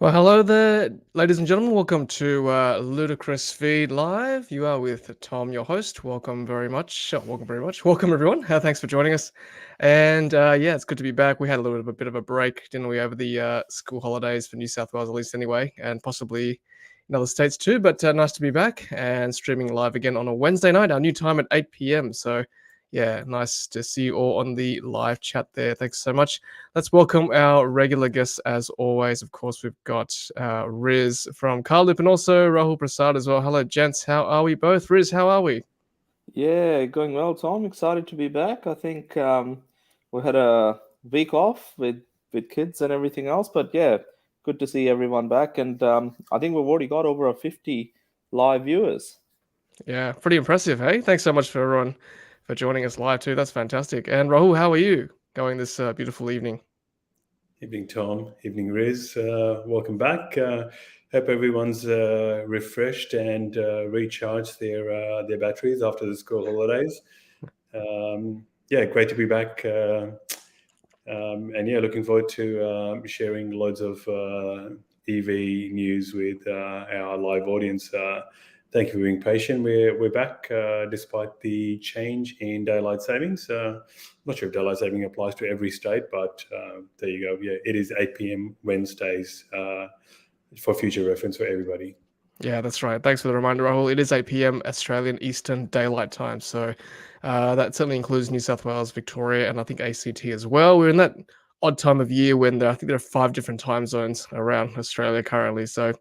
Well, hello there, ladies and gentlemen. Welcome to Ludicrous Feed Live. You are with Tom, your host. Welcome very much. Welcome very much. Welcome, everyone. Thanks for joining us. And yeah, it's good to be back. We had a little bit of a break, didn't we, over the school holidays for New South Wales, at least anyway, and possibly in other states too. But nice to be back and streaming live again on a Wednesday night, our new time at 8 p.m. So yeah, nice to see you all on the live chat there. Thanks so much. Let's welcome our regular guests as always. Of course, we've got Riz from Carloop and also Rahul Prasad as well. Hello, gents. How are we both? Riz, how are we? Yeah, going well, Tom. Excited to be back. I think we had a week off with kids and everything else, but yeah, good to see everyone back. And I think we've already got over 50 live viewers. Yeah, pretty impressive, hey? Thanks so much for everyone for joining us live too. That's fantastic. And Rahul, how are you going this beautiful evening? Evening, Tom. Evening, Riz. Welcome back. Hope everyone's refreshed and recharged their batteries after the school holidays. Yeah, great to be back. And yeah, looking forward to sharing loads of EV news with our live audience. Thank you for being patient. We're back despite the change in daylight savings. I'm not sure if daylight saving applies to every state, but there you go. Yeah, it is 8 p.m. Wednesdays for future reference for everybody. Yeah, that's right. Thanks for the reminder, Rahul. It is 8 p.m. Australian Eastern Daylight Time. So that certainly includes New South Wales, Victoria, and I think ACT as well. We're in that odd time of year when I think there are 5 different time zones around Australia currently. So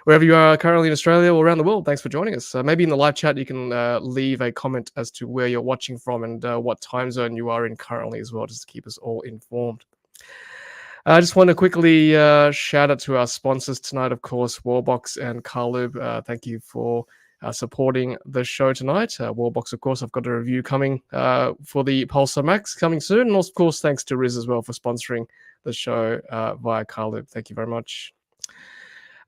wherever you are currently in Australia or around the world, thanks for joining us. Maybe in the live chat, you can leave a comment as to where you're watching from and what time zone you are in currently as well, just to keep us all informed. I just want to quickly shout out to our sponsors tonight, of course, Wallbox and Carloop. Thank you for supporting the show tonight. Wallbox, of course, I've got a review coming for the Pulsar Max coming soon. And also, of course, thanks to Riz as well for sponsoring the show via Carloop. Thank you very much.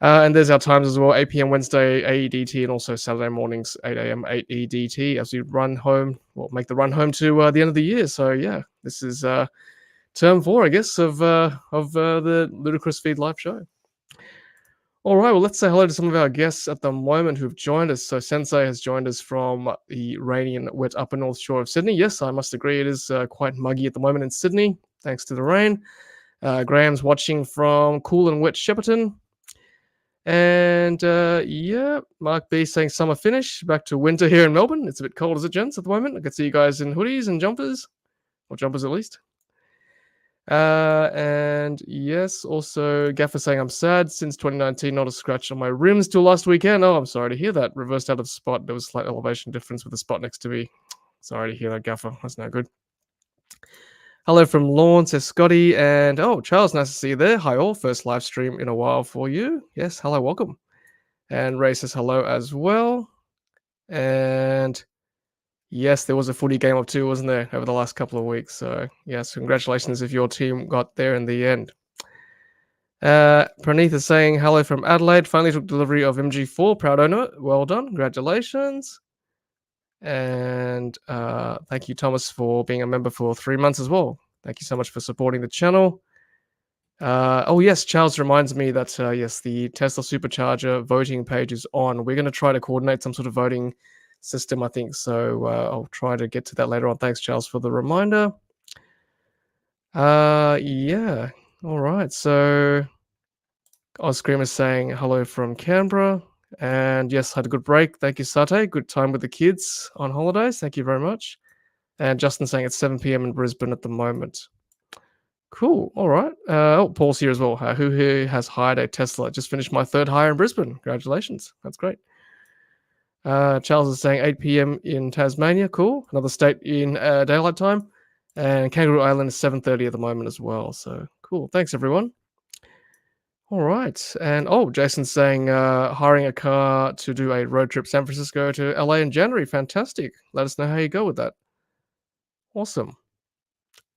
And there's our times as well, 8 p.m. Wednesday, AEDT, and also Saturday mornings, 8 a.m., 8 EDT, as we run home, make the run home to the end of the year. So, yeah, this is term 4, I guess, of the Ludicrous Feed live show. All right, well, let's say hello to some of our guests at the moment who've joined us. So Sensei has joined us from the rainy and wet upper north shore of Sydney. Yes, I must agree, it is quite muggy at the moment in Sydney, thanks to the rain. Graham's watching from cool and wet Shepparton. And yeah, Mark B saying summer finish, back to winter here in Melbourne. It's a bit cold, is it, gents, at the moment? I can see you guys in hoodies and jumpers, or jumpers at least. And yes, also Gaffer saying I'm sad since 2019, not a scratch on my rims till last weekend. Oh, I'm sorry to hear that. Reversed out of spot. There was a slight elevation difference with the spot next to me. Sorry to hear that, Gaffer. That's no good. Hello from Lawrence, says Scotty, and oh, Charles, nice to see you there. Hi all, first live stream in a while for you. Yes, hello, welcome. And Ray says hello as well. And yes, there was a footy game or two, wasn't there, over the last couple of weeks? So, yes, congratulations if your team got there in the end. Praneeth is saying hello from Adelaide. Finally took delivery of MG4. Proud owner. Well done. Congratulations. And thank you, Thomas, for being a member for 3 months as well. Thank you so much for supporting the channel. Oh, yes, Charles reminds me that, yes, the Tesla Supercharger voting page is on. We're going to try to coordinate some sort of voting system, I think. So I'll try to get to that later on. Thanks, Charles, for the reminder. Yeah. All right. So Oscream is saying hello from Canberra. And yes, had a good break. Thank you, Sate. Good time with the kids on holidays. Thank you very much. And Justin saying it's 7 p.m. in Brisbane at the moment. Cool. All right. Oh, Paul's here as well. Who here has hired a Tesla? Just finished my 3rd hire in Brisbane. Congratulations. That's great. Charles is saying 8 p.m. in Tasmania. Cool. Another state in daylight time. And Kangaroo Island is 7:30 at the moment as well. So cool. Thanks, everyone. All right. And oh, Jason's saying hiring a car to do a road trip San Francisco to LA in January. Fantastic. Let us know how you go with that. Awesome.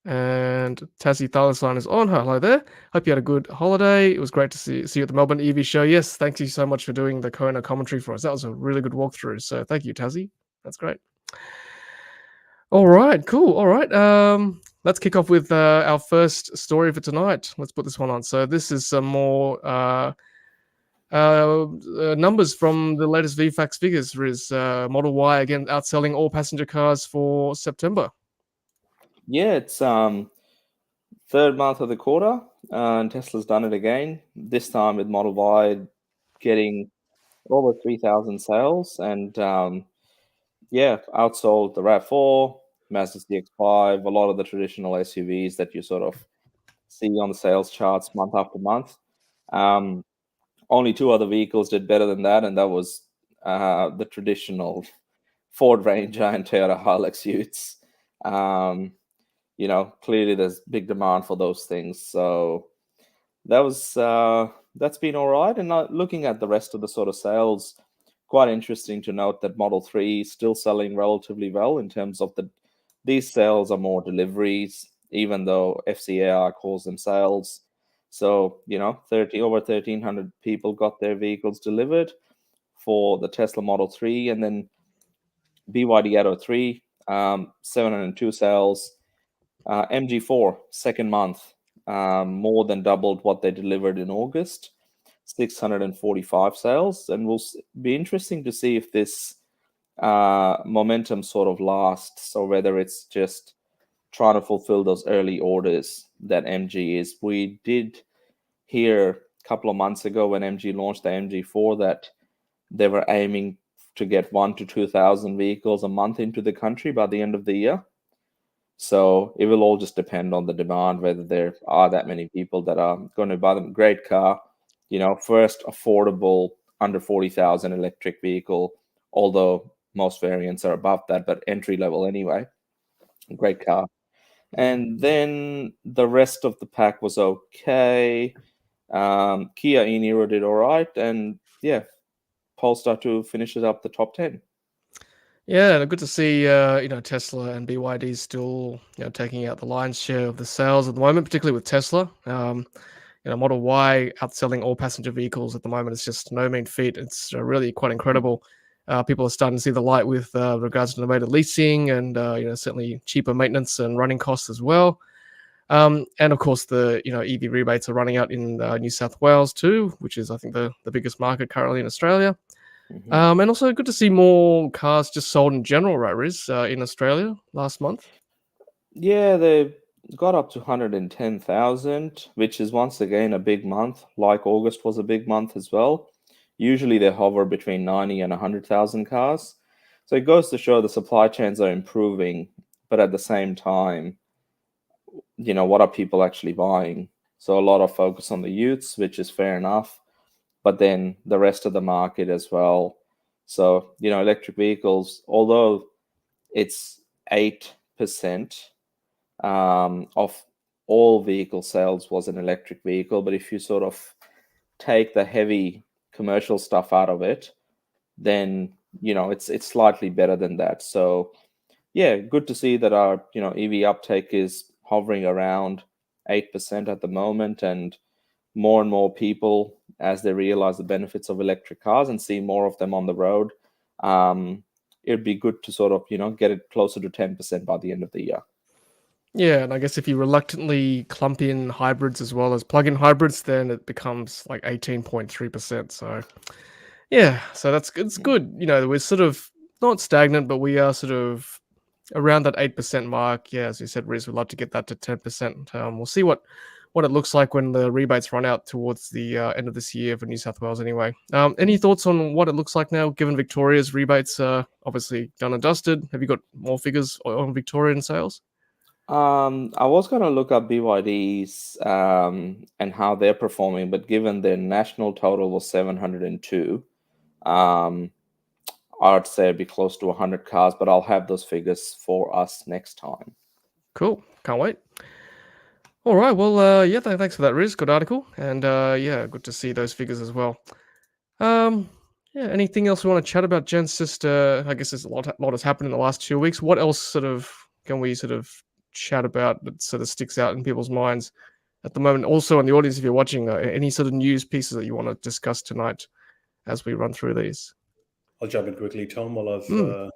And Tassie Thalasign is on. Hello there. Hope you had a good holiday. It was great to see you at the Melbourne EV show. Yes, thank you so much for doing the Kona commentary for us. That was a really good walkthrough. So thank you, Tassie. That's great. All right, cool. All right. let's kick off with our first story for tonight. Let's put this one on. So this is some more numbers from the latest VFAX figures. Riz, Model Y again outselling all passenger cars for September. Yeah, it's third month of the quarter, and Tesla's done it again. This time with Model Y getting over 3,000 sales, and outsold the RAV4, Mazda CX-5, a lot of the traditional SUVs that you sort of see on the sales charts month after month. Only two other vehicles did better than that, and that was the traditional Ford Ranger and Toyota Hilux Utes. Clearly there's big demand for those things. So that's been all right. And looking at the rest of the sort of sales, quite interesting to note that Model 3 is still selling relatively well in terms of these sales are more deliveries, even though FCAR calls them sales. So, over 1,300 people got their vehicles delivered for the Tesla Model 3, and then BYD Atto 3, 702 sales. MG4, second month, more than doubled what they delivered in August, 645 sales. And will be interesting to see if this momentum sort of lasts, or whether it's just trying to fulfill those early orders that MG is. We did hear a couple of months ago when MG launched the MG4 that they were aiming to get 1,000 to 2,000 vehicles a month into the country by the end of the year. So it will all just depend on the demand, whether there are that many people that are going to buy them. Great car, first affordable under 40,000 electric vehicle, although most variants are above that, but entry level anyway. Great car. And then the rest of the pack was okay. Kia e-Niro did all right, and Polestar 2 finishes up the top 10. Yeah, good to see Tesla and BYD still taking out the lion's share of the sales at the moment, particularly with Tesla. Model Y outselling all passenger vehicles at the moment is just no mean feat. It's really quite incredible. People are starting to see the light with regards to automated leasing and certainly cheaper maintenance and running costs as well. And of course, the EV rebates are running out in New South Wales too, which is I think the biggest market currently in Australia. Mm-hmm. And also good to see more cars just sold in general, right, Riz, in Australia last month. Yeah, they got up to 110,000, which is once again a big month. Like August was a big month as well. Usually they hover between 90 and 100,000 cars. So it goes to show the supply chains are improving, but at the same time, what are people actually buying? So a lot of focus on the youths, which is fair enough, but then the rest of the market as well. So, electric vehicles, although it's 8% of all vehicle sales was an electric vehicle, but if you sort of take the heavy commercial stuff out of it, then, it's slightly better than that. So, yeah, good to see that our, EV uptake is hovering around 8% at the moment, and more people, as they realize the benefits of electric cars and see more of them on the road, it'd be good to sort of, get it closer to 10% by the end of the year. Yeah, and I guess if you reluctantly clump in hybrids as well as plug-in hybrids, then it becomes like 18.3%. So, yeah, so that's it's good. We're sort of not stagnant, but we are sort of around that 8% mark. Yeah, as you said, Riz, we'd love to get that to 10%. We'll see what it looks like when the rebates run out towards the end of this year for New South Wales anyway. Any thoughts on what it looks like now, given Victoria's rebates are obviously done and dusted? Have you got more figures on Victorian sales? I was going to look up BYD's and how they're performing, but given their national total was 702, I'd say it'd be close to 100 cars, but I'll have those figures for us next time. Cool. Can't wait. All right. Well, thanks for that, Riz. Good article. And good to see those figures as well. Anything else we want to chat about, gents? Just, I guess there's a lot has happened in the last 2 weeks. What else can we chat about that sort of sticks out in people's minds at the moment? Also, in the audience, if you're watching, any sort of news pieces that you want to discuss tonight as we run through these? I'll jump in quickly, Tom, while I've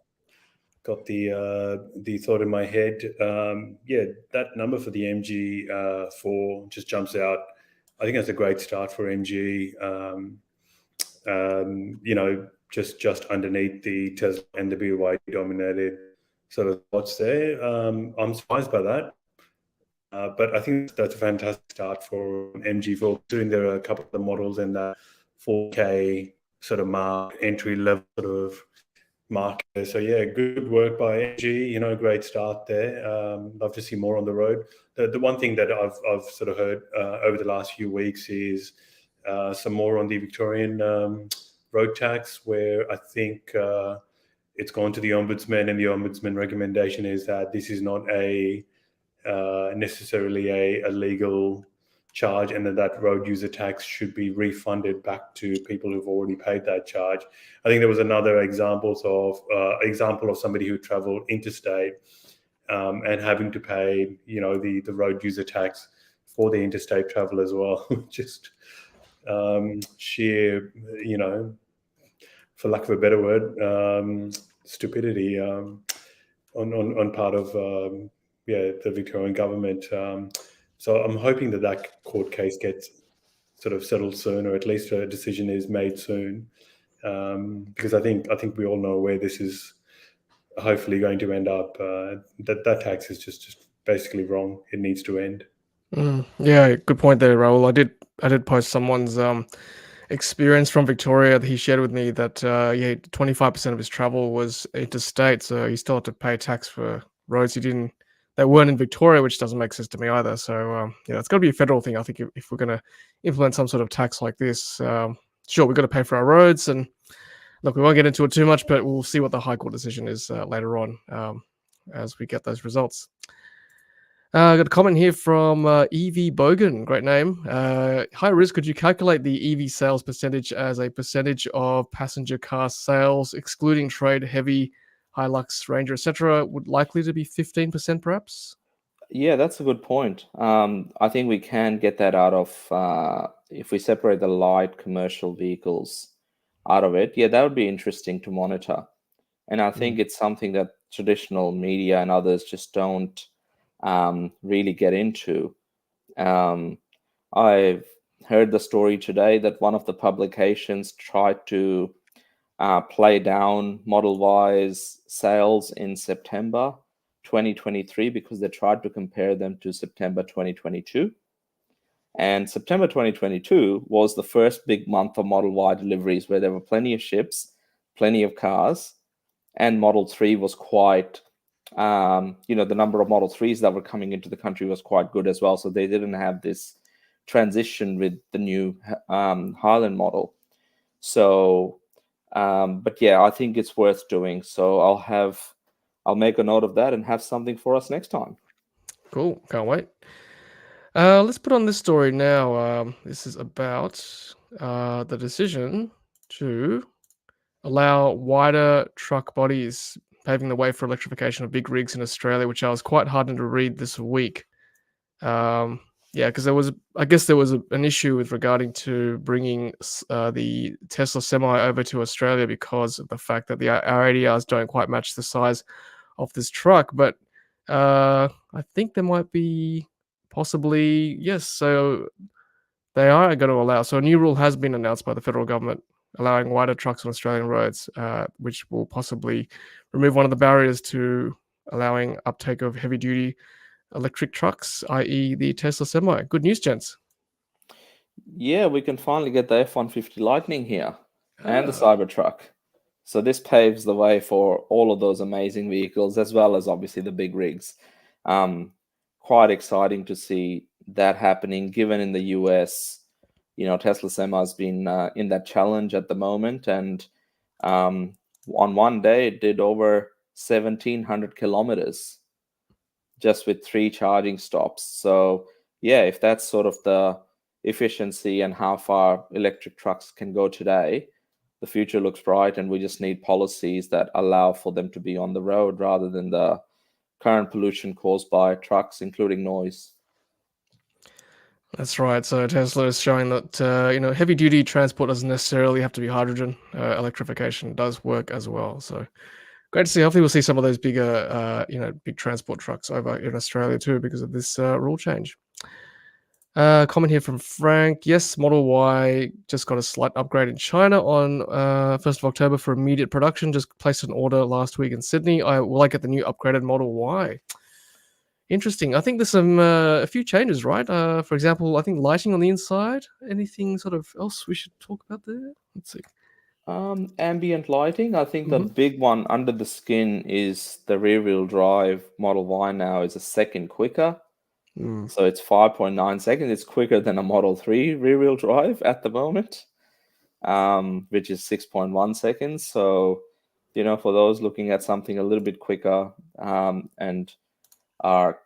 got the thought in my head. Yeah, that number for the MG4 just jumps out. I think that's a great start for MG. Just underneath the Tesla and the BYD dominated sort of spots there. I'm surprised by that. But I think that's a fantastic start for MG4, considering there are a couple of the models in that 4K sort of mark, entry level sort of market. So yeah, good work by MG. Great start there. Love to see more on the road. The one thing that I've sort of heard over the last few weeks is some more on the Victorian road tax, where I think it's gone to the Ombudsman, and the Ombudsman recommendation is that this is not necessarily a legal charge, and that road user tax should be refunded back to people who've already paid that charge. I think there was another example of somebody who traveled interstate and having to pay, the road user tax for the interstate travel as well. Just sheer, for lack of a better word, stupidity on part of the Victorian government. So I'm hoping that court case gets sort of settled soon, or at least a decision is made soon, because I think we all know where this is hopefully going to end up. That tax is just basically wrong. It needs to end. Yeah, good point there, Rahul. I did post someone's experience from Victoria that he shared with me that 25% of his travel was interstate, so he still had to pay tax for roads that weren't in Victoria, which doesn't make sense to me either. So it's got to be a federal thing. I think if we're going to implement some sort of tax like this, sure, we've got to pay for our roads. And look, we won't get into it too much, but we'll see what the High Court decision is later on as we get those results. I got a comment here from EV Bogan, great name. Hi Riz, could you calculate the EV sales percentage as a percentage of passenger car sales, excluding trade, heavy, Hilux, Ranger, etc.? Would likely to be 15% perhaps? Yeah, that's a good point. I think we can get that out of, if we separate the light commercial vehicles out of it. Yeah, that would be interesting to monitor. And I think it's something that traditional media and others just don't really get into. I've heard the story today that one of the publications tried to play down Model Y's sales in September 2023 because they tried to compare them to September 2022. And September 2022 was the first big month of Model Y deliveries where there were plenty of ships, plenty of cars, and Model 3 was quite, the number of Model 3s that were coming into the country was quite good as well. So they didn't have this transition with the new Highland model. So, but yeah, I think it's worth doing. So I'll make a note of that and have something for us next time. Cool, can't wait. Let's put on this story now. This is about the decision to allow wider truck bodies, paving the way for electrification of big rigs in Australia, which I was quite heartened to read this week. Because there was an issue with regarding to bringing the Tesla Semi over to Australia because of the fact that our ADRs don't quite match the size of this truck. But I think there might be possibly, yes, so they are going to allow. So a new rule has been announced by the federal government allowing wider trucks on Australian roads, which will possibly remove one of the barriers to allowing uptake of heavy-duty electric trucks, i.e. the Tesla Semi. Good news, gents. Yeah, we can finally get the F-150 Lightning here and the Cybertruck. So this paves the way for all of those amazing vehicles, as well as obviously the big rigs. Quite exciting to see that happening, given in the US, Tesla Semi has been in that challenge at the moment. And on one day, it did over 1,700 kilometers just with 3 charging stops. So yeah, if that's sort of the efficiency and how far electric trucks can go today, the future looks bright, and we just need policies that allow for them to be on the road rather than the current pollution caused by trucks, including noise. That's right. So Tesla is showing that heavy-duty transport doesn't necessarily have to be hydrogen. Electrification does work as well. So Great to see. Hopefully, we'll see some of those bigger, big transport trucks over in Australia too because of this rule change. Comment here from Frank. Yes, Model Y just got a slight upgrade in China on 1st of October for immediate production. Just placed an order last week in Sydney. Will I get the new upgraded Model Y? Interesting. I think there's a few changes, right? For example, I think lighting on the inside. Anything sort of else we should talk about there? Let's see. Ambient lighting. I think the Mhm. big one under the skin is the rear-wheel drive Model Y now is a second quicker. Mm. So it's 5.9 seconds. It's quicker than a Model 3 rear-wheel drive at the moment, which is 6.1 seconds. So, for those looking at something a little bit quicker and are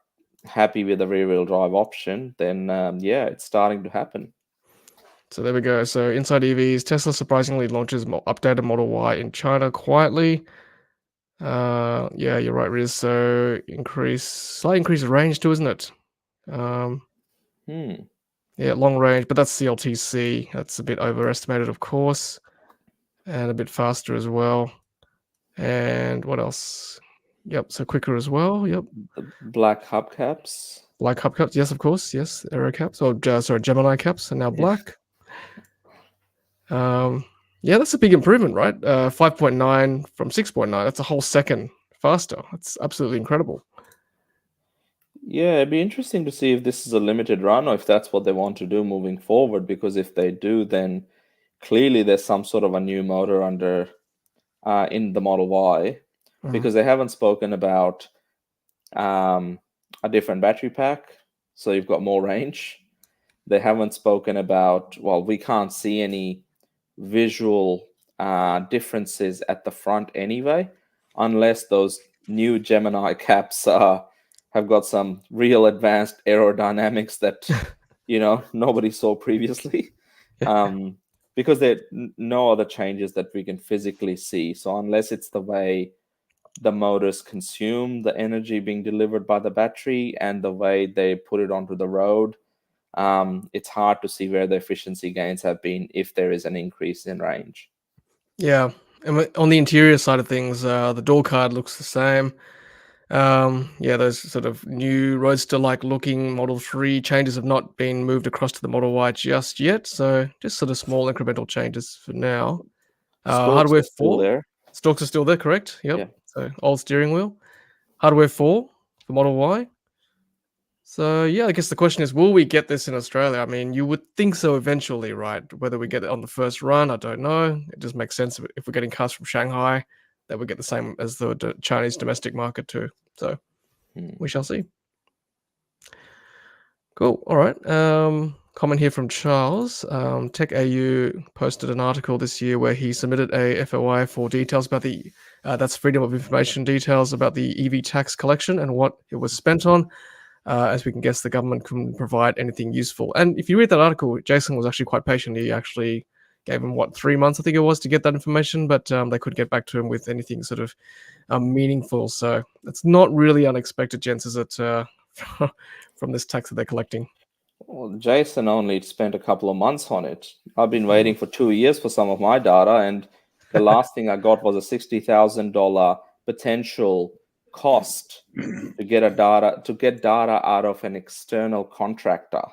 happy with the rear-wheel drive option, then it's starting to happen. So there we go. So inside EVs, Tesla surprisingly launches updated Model Y in China quietly. Yeah, you're right, Riz. So slight increase of range too, isn't it? Yeah, long range, but that's CLTC. That's a bit overestimated, of course, and a bit faster as well. And what else? Yep, so quicker as well. Yep. The black hubcaps. Black hubcaps, yes, of course, yes. Aero caps, or sorry, Gemini caps are now black. Yeah, that's a big improvement, right? 5.9 from 6.9. That's a whole second faster. That's absolutely incredible. Yeah, it'd be interesting to see if this is a limited run or if that's what they want to do moving forward. Because if they do, then clearly there's some sort of a new motor under in the Model Y, because they haven't spoken about a different battery pack, so you've got more range. They haven't spoken about, well, we can't see any visual differences at the front anyway, unless those new Gemini caps have got some real advanced aerodynamics that nobody saw previously. Because there are no other changes that we can physically see. So unless it's the way the motors consume the energy being delivered by the battery and the way they put it onto the road, it's hard to see where the efficiency gains have been if there is an increase in range. Yeah, and on the interior side of things, the door card looks the same. Yeah, those sort of new Roadster-like looking Model 3 changes have not been moved across to the Model Y just yet, so just sort of small incremental changes for now. Stalks Hardware are still 4. there. Stalks are still there, correct? Yep. Yeah. So old steering wheel. Hardware 4 for Model Y. So yeah, I guess the question is, will we get this in Australia? I mean, you would think so eventually, right? Whether we get it on the first run, I don't know. It just makes sense if we're getting cars from Shanghai, that we get the same as the Chinese domestic market too. So we shall see. Cool. All right. Comment here from Charles. Tech AU posted an article this year where he submitted a FOI for details about the that's Freedom of Information details about the EV tax collection and what it was spent on. As we can guess, the government couldn't provide anything useful. And if you read that article, Jason was actually quite patient. He actually gave him 3 months, I think it was, to get that information, but they couldn't get back to him with anything sort of meaningful. So it's not really unexpected, gents, is it? From this tax that they're collecting. Well, Jason only spent a couple of months on it. I've been waiting for 2 years for some of my data, and the last thing I got was a $60,000 potential cost to get data out of an external contractor.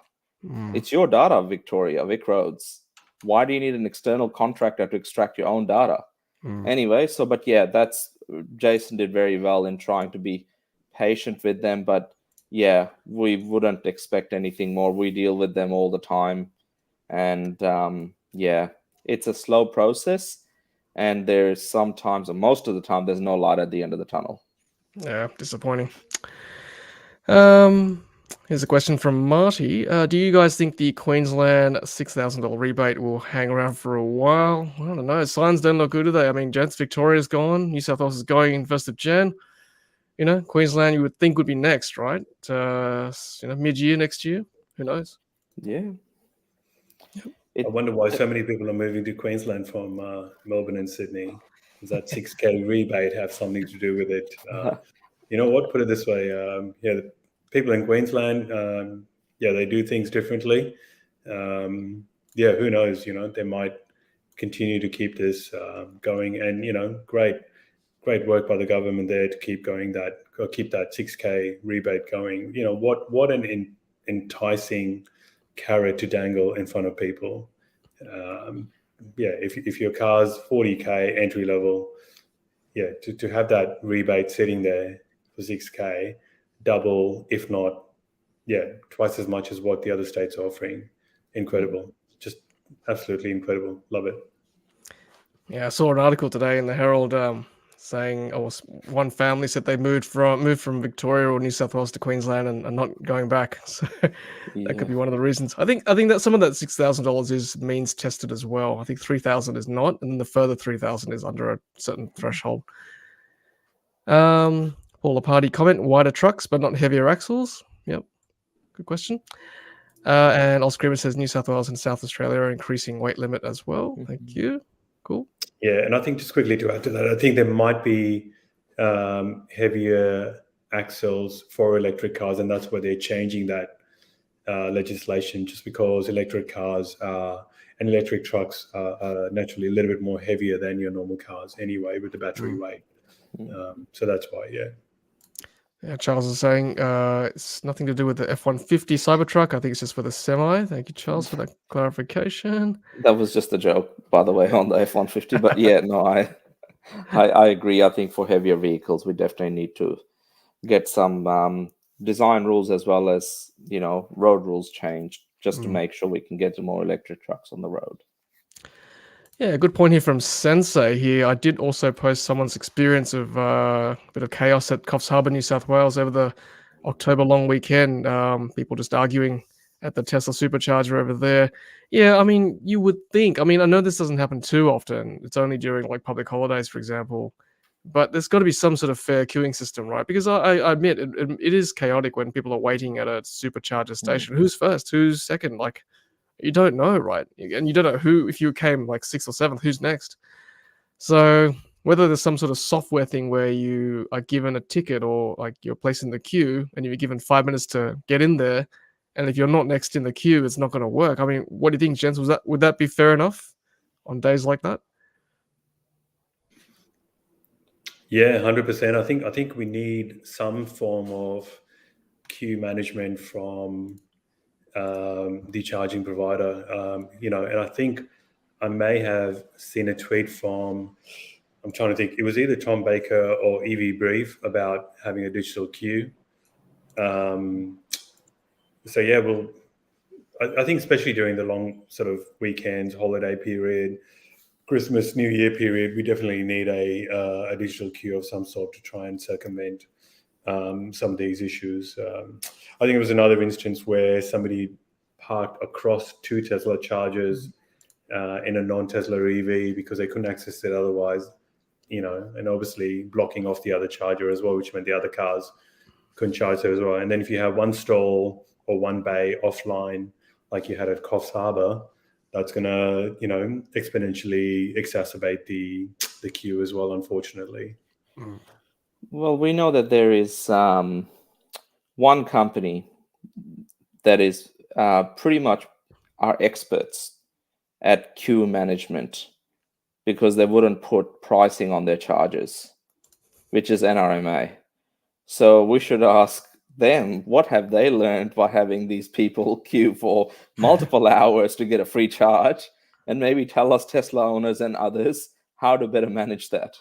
It's your data, Victoria, Vic Roads. Why do you need an external contractor to extract your own data? Anyway, but yeah, that's Jason did very well in trying to be patient with them, but yeah, we wouldn't expect anything more. We deal with them all the time, and yeah, it's a slow process, and there's sometimes, or most of the time, there's no light at the end of the tunnel. Yeah, disappointing. Here's a question from Marty. Do you guys think the Queensland $6,000 rebate will hang around for a while? I don't know. Signs don't look good, do they? I mean, gents, Victoria's gone. New South Wales is going in 1st of Jan. Queensland you would think would be next, right? Mid-year next year. Who knows? Yeah. I wonder why so many people are moving to Queensland from Melbourne and Sydney. Does that 6K rebate have something to do with it? You know what? Put it this way. The people in Queensland, they do things differently. Who knows? They might continue to keep this going. And, great. great work by the government there to keep that 6K rebate going. What an enticing carrot to dangle in front of people. If your car's 40K entry level, to have that rebate sitting there for 6K, double, if not, twice as much as what the other states are offering. Incredible. Just absolutely incredible. Love it. Yeah, I saw an article today in the Herald saying, one family said they moved from Victoria or New South Wales to Queensland and are not going back. So that could be one of the reasons. I think that some of that $6,000 is means tested as well. I think 3,000 is not, and then the further 3,000 is under a certain threshold. Paula Party comment: wider trucks but not heavier axles. Yep, good question. And Oscar says New South Wales and South Australia are increasing weight limit as well. Thank you. Cool. Yeah, and I think just quickly to add to that, I think there might be heavier axles for electric cars, and that's where they're changing that legislation, just because electric cars and electric trucks are naturally a little bit more heavier than your normal cars anyway with the battery weight. So that's why, Yeah, Charles is saying it's nothing to do with the F-150 Cybertruck. I think it's just for the semi. Thank you, Charles, for that clarification. That was just a joke, by the way, on the F-150. But yeah, no, I agree. I think for heavier vehicles, we definitely need to get some design rules as well as, road rules changed, just to make sure we can get to more electric trucks on the road. Yeah, good point here from Sensei here. I did also post someone's experience of a bit of chaos at Coffs Harbour, New South Wales over the October long weekend. People just arguing at the Tesla Supercharger over there. Yeah, I mean, you would think. I mean, I know this doesn't happen too often. It's only during like public holidays, for example. But there's got to be some sort of fair queuing system, right? Because I admit it is chaotic when people are waiting at a supercharger station. Who's first? Who's second? Like, you don't know, right? And you don't know who, if you came like 6th or 7th, who's next. So whether there's some sort of software thing where you are given a ticket or like you're placed in the queue and you're given 5 minutes to get in there, and if you're not next in the queue, it's not going to work. I mean, what do you think, gents? Would that be fair enough on days like that? Yeah, 100%. I think we need some form of queue management from the charging provider, and I think I may have seen a tweet from, I'm trying to think, it was either Tom Baker or EV Brief about having a digital queue. So yeah, I think especially during the long sort of weekends, holiday period, Christmas, New Year period, we definitely need a digital queue of some sort to try and circumvent some of these issues. I think it was another instance where somebody parked across 2 Tesla chargers in a non-Tesla EV because they couldn't access it otherwise, and obviously blocking off the other charger as well, which meant the other cars couldn't charge there as well. And then if you have one stall or one bay offline, like you had at Coffs Harbour, that's going to, exponentially exacerbate the queue as well, unfortunately. Well, we know that there is one company that is pretty much are experts at queue management because they wouldn't put pricing on their charges, which is NRMA. So we should ask them, what have they learned by having these people queue for multiple hours to get a free charge, and maybe tell us Tesla owners and others how to better manage that.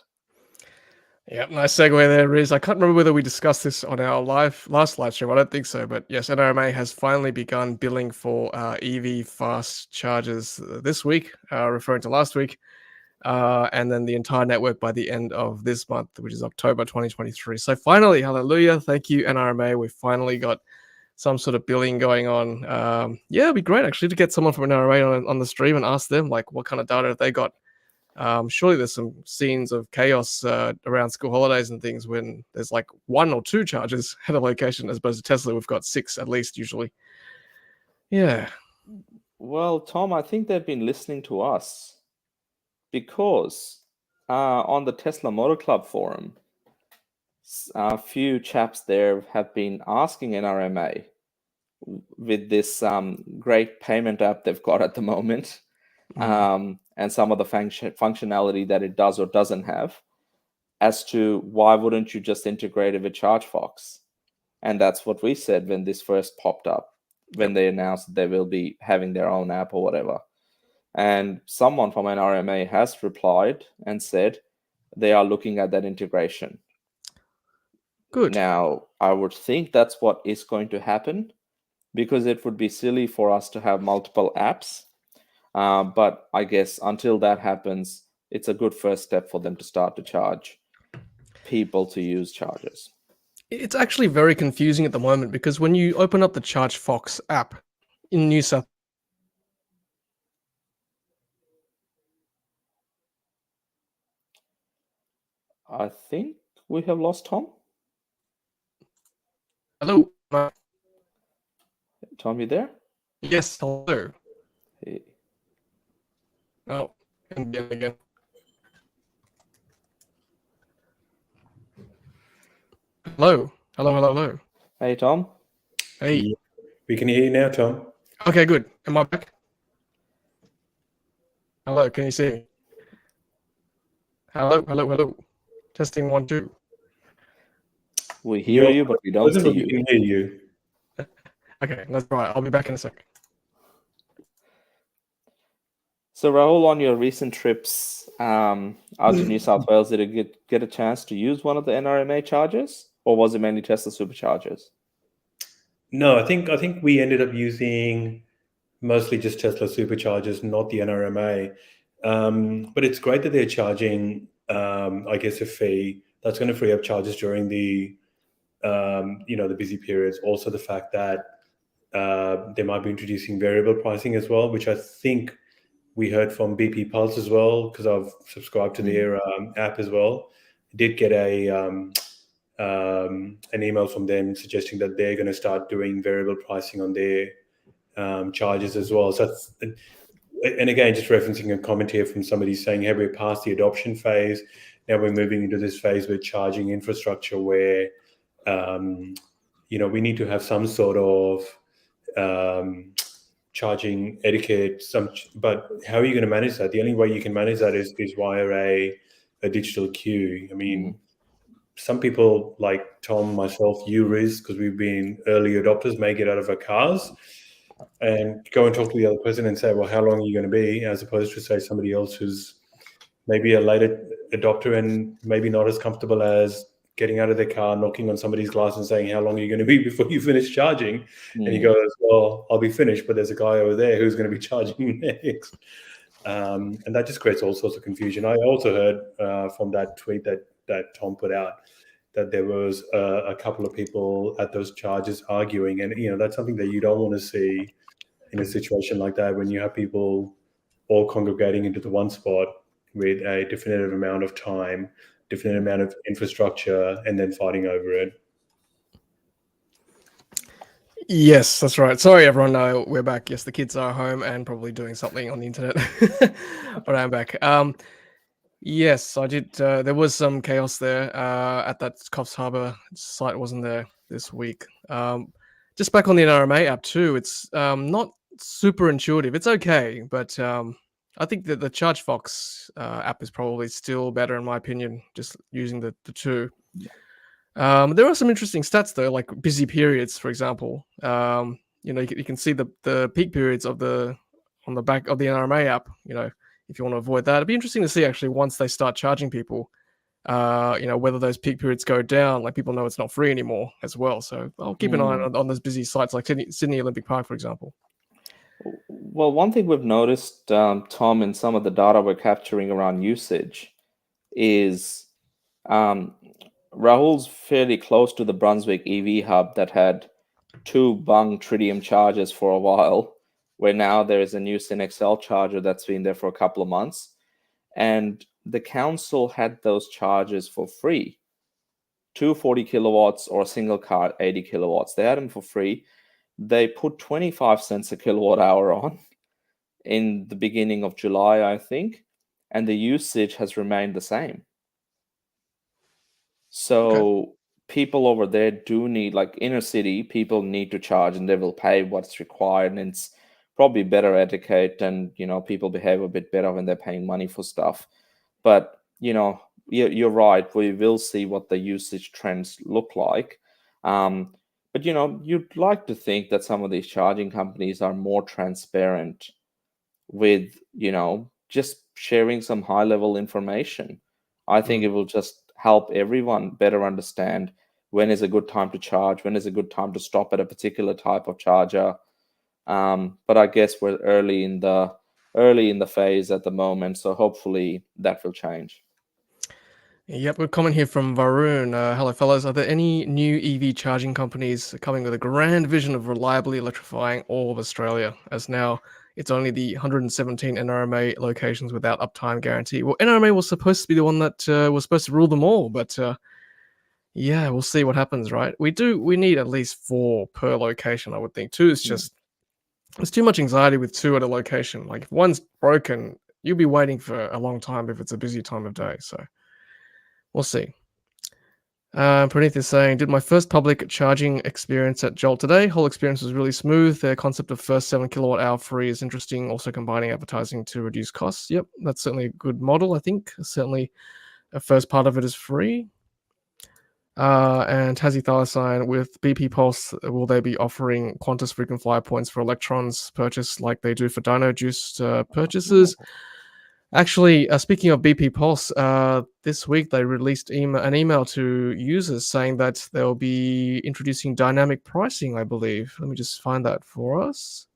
Yeah, nice segue there, Riz. I can't remember whether we discussed this on our last live stream. I don't think so, but yes, NRMA has finally begun billing for EV fast chargers this week, referring to last week, and then the entire network by the end of this month, which is October 2023. So finally, hallelujah, thank you, NRMA. We finally got some sort of billing going on. Yeah, it'd be great actually to get someone from NRMA on the stream and ask them like what kind of data have they got. Surely there's some scenes of chaos around school holidays and things when there's like 1 or 2 chargers at a location, as opposed to Tesla, we've got 6 at least usually. Yeah. Well, Tom, I think they've been listening to us because on the Tesla Motor Club forum, a few chaps there have been asking NRMA with this great payment app they've got at the moment. And some of the functionality that it does or doesn't have. as to why wouldn't you just integrate it with ChargeFox? And that's what we said when this first popped up, when they announced that they will be having their own app or whatever. And someone from NRMA has replied and said they are looking at that integration. Good. Now, I would think that's what is going to happen, because it would be silly for us to have multiple apps. But I guess until that happens, it's a good first step for them to start to charge people to use chargers. It's actually very confusing at the moment, because when you open up the ChargeFox app in New South I think we have lost Tom. Hello. Tom, you there? Yes, hello. Hey. Oh, and again. Hello. Hello. Hey, Tom. Hey. Yeah, we can hear you now, Tom. Okay, good. Am I back? Hello, can you see me? Hello. Testing 1, 2. We hear you, but we don't see We you. can hear you. Okay, that's right. I'll be back in a second. So, Rahul, on your recent trips out to New South Wales, did you get a chance to use one of the NRMA chargers, or was it mainly Tesla Superchargers? No, I think we ended up using mostly just Tesla Superchargers, not the NRMA. But it's great that they're charging, I guess, a fee that's going to free up charges during the the busy periods. Also, the fact that they might be introducing variable pricing as well, which I think we heard from BP Pulse as well, because I've subscribed to their app as well. I did get an email from them suggesting that they're going to start doing variable pricing on their charges as well. So and again, just referencing a comment here from somebody saying, hey, we're past the adoption phase. Now we're moving into this phase with charging infrastructure where, we need to have some sort of charging etiquette. But how are you going to manage that? The only way you can manage that is via a digital queue. I mean, some people like Tom, myself, you, Riz, because we've been early adopters, may get out of our cars and go and talk to the other person and say, well, how long are you going to be? As opposed to, say, somebody else who's maybe a later adopter and maybe not as comfortable as getting out of their car, knocking on somebody's glass and saying, how long are you going to be before you finish charging? And he goes, well, I'll be finished, but there's a guy over there who's going to be charging next. And that just creates all sorts of confusion. I also heard from that tweet that Tom put out that there was a couple of people at those charges arguing. And, that's something that you don't want to see in a situation like that, when you have people all congregating into the one spot with a definitive amount of time, definitive amount of infrastructure, and then fighting over it. Yes, that's right. Sorry, everyone. No, we're back. Yes, the kids are home and probably doing something on the internet. But I'm back. Yes, I did. There was some chaos there at that Coffs Harbour site. Wasn't there this week? Just back on the NRMA app too. It's not super intuitive. It's okay, but I think that the ChargeFox app is probably still better in my opinion. Just using the two. There are some interesting stats though, like busy periods, for example. You can see the peak periods on the back of the NRMA app. If you want to avoid that, it'd be interesting to see actually once they start charging people. Whether those peak periods go down, like people know it's not free anymore as well. So I'll keep an eye on those busy sites like Sydney Olympic Park, for example. Well, one thing we've noticed, Tom, in some of the data we're capturing around usage is Rahul's fairly close to the Brunswick EV hub that had 2 Bung Tritium chargers for a while, where now there is a new SynXL charger that's been there for a couple of months. And the council had those chargers for free. 2 40 kilowatts or a single car 80 kilowatts. They had them for free. They put 25 cents a kilowatt hour on in the beginning of July, I think, and the usage has remained the same. So people over there do need, like inner city, people need to charge and they will pay what's required. And it's probably better etiquette and, people behave a bit better when they're paying money for stuff. But, you're right. We will see what the usage trends look like. But you'd like to think that some of these charging companies are more transparent with just sharing some high level information. I think it will just help everyone better understand when is a good time to charge, when is a good time to stop at a particular type of charger. But I guess we're early in the phase at the moment, so hopefully that will change. Yep, good comment here from Varun. Hello, fellas. Are there any new EV charging companies coming with a grand vision of reliably electrifying all of Australia? As now, it's only the 117 NRMA locations without uptime guarantee. Well, NRMA was supposed to be the one that was supposed to rule them all, but yeah, we'll see what happens, right? We need at least 4 per location, I would think. 2 is just, there's too much anxiety with 2 at a location. Like, if one's broken, you'll be waiting for a long time if it's a busy time of day, so we'll see. Praneeth is saying, did my first public charging experience at Jolt today. Whole experience was really smooth. Their concept of first 7 kilowatt hour free is interesting. Also combining advertising to reduce costs. Yep, that's certainly a good model, I think. Certainly a first part of it is free. And Tassie Thylacine, with BP Pulse, will they be offering Qantas frequent flyer points for electrons purchase like they do for Dino Juice purchases? Actually, speaking of BP Pulse, this week they released an email to users saying that they'll be introducing dynamic pricing, I believe. Let me just find that for us.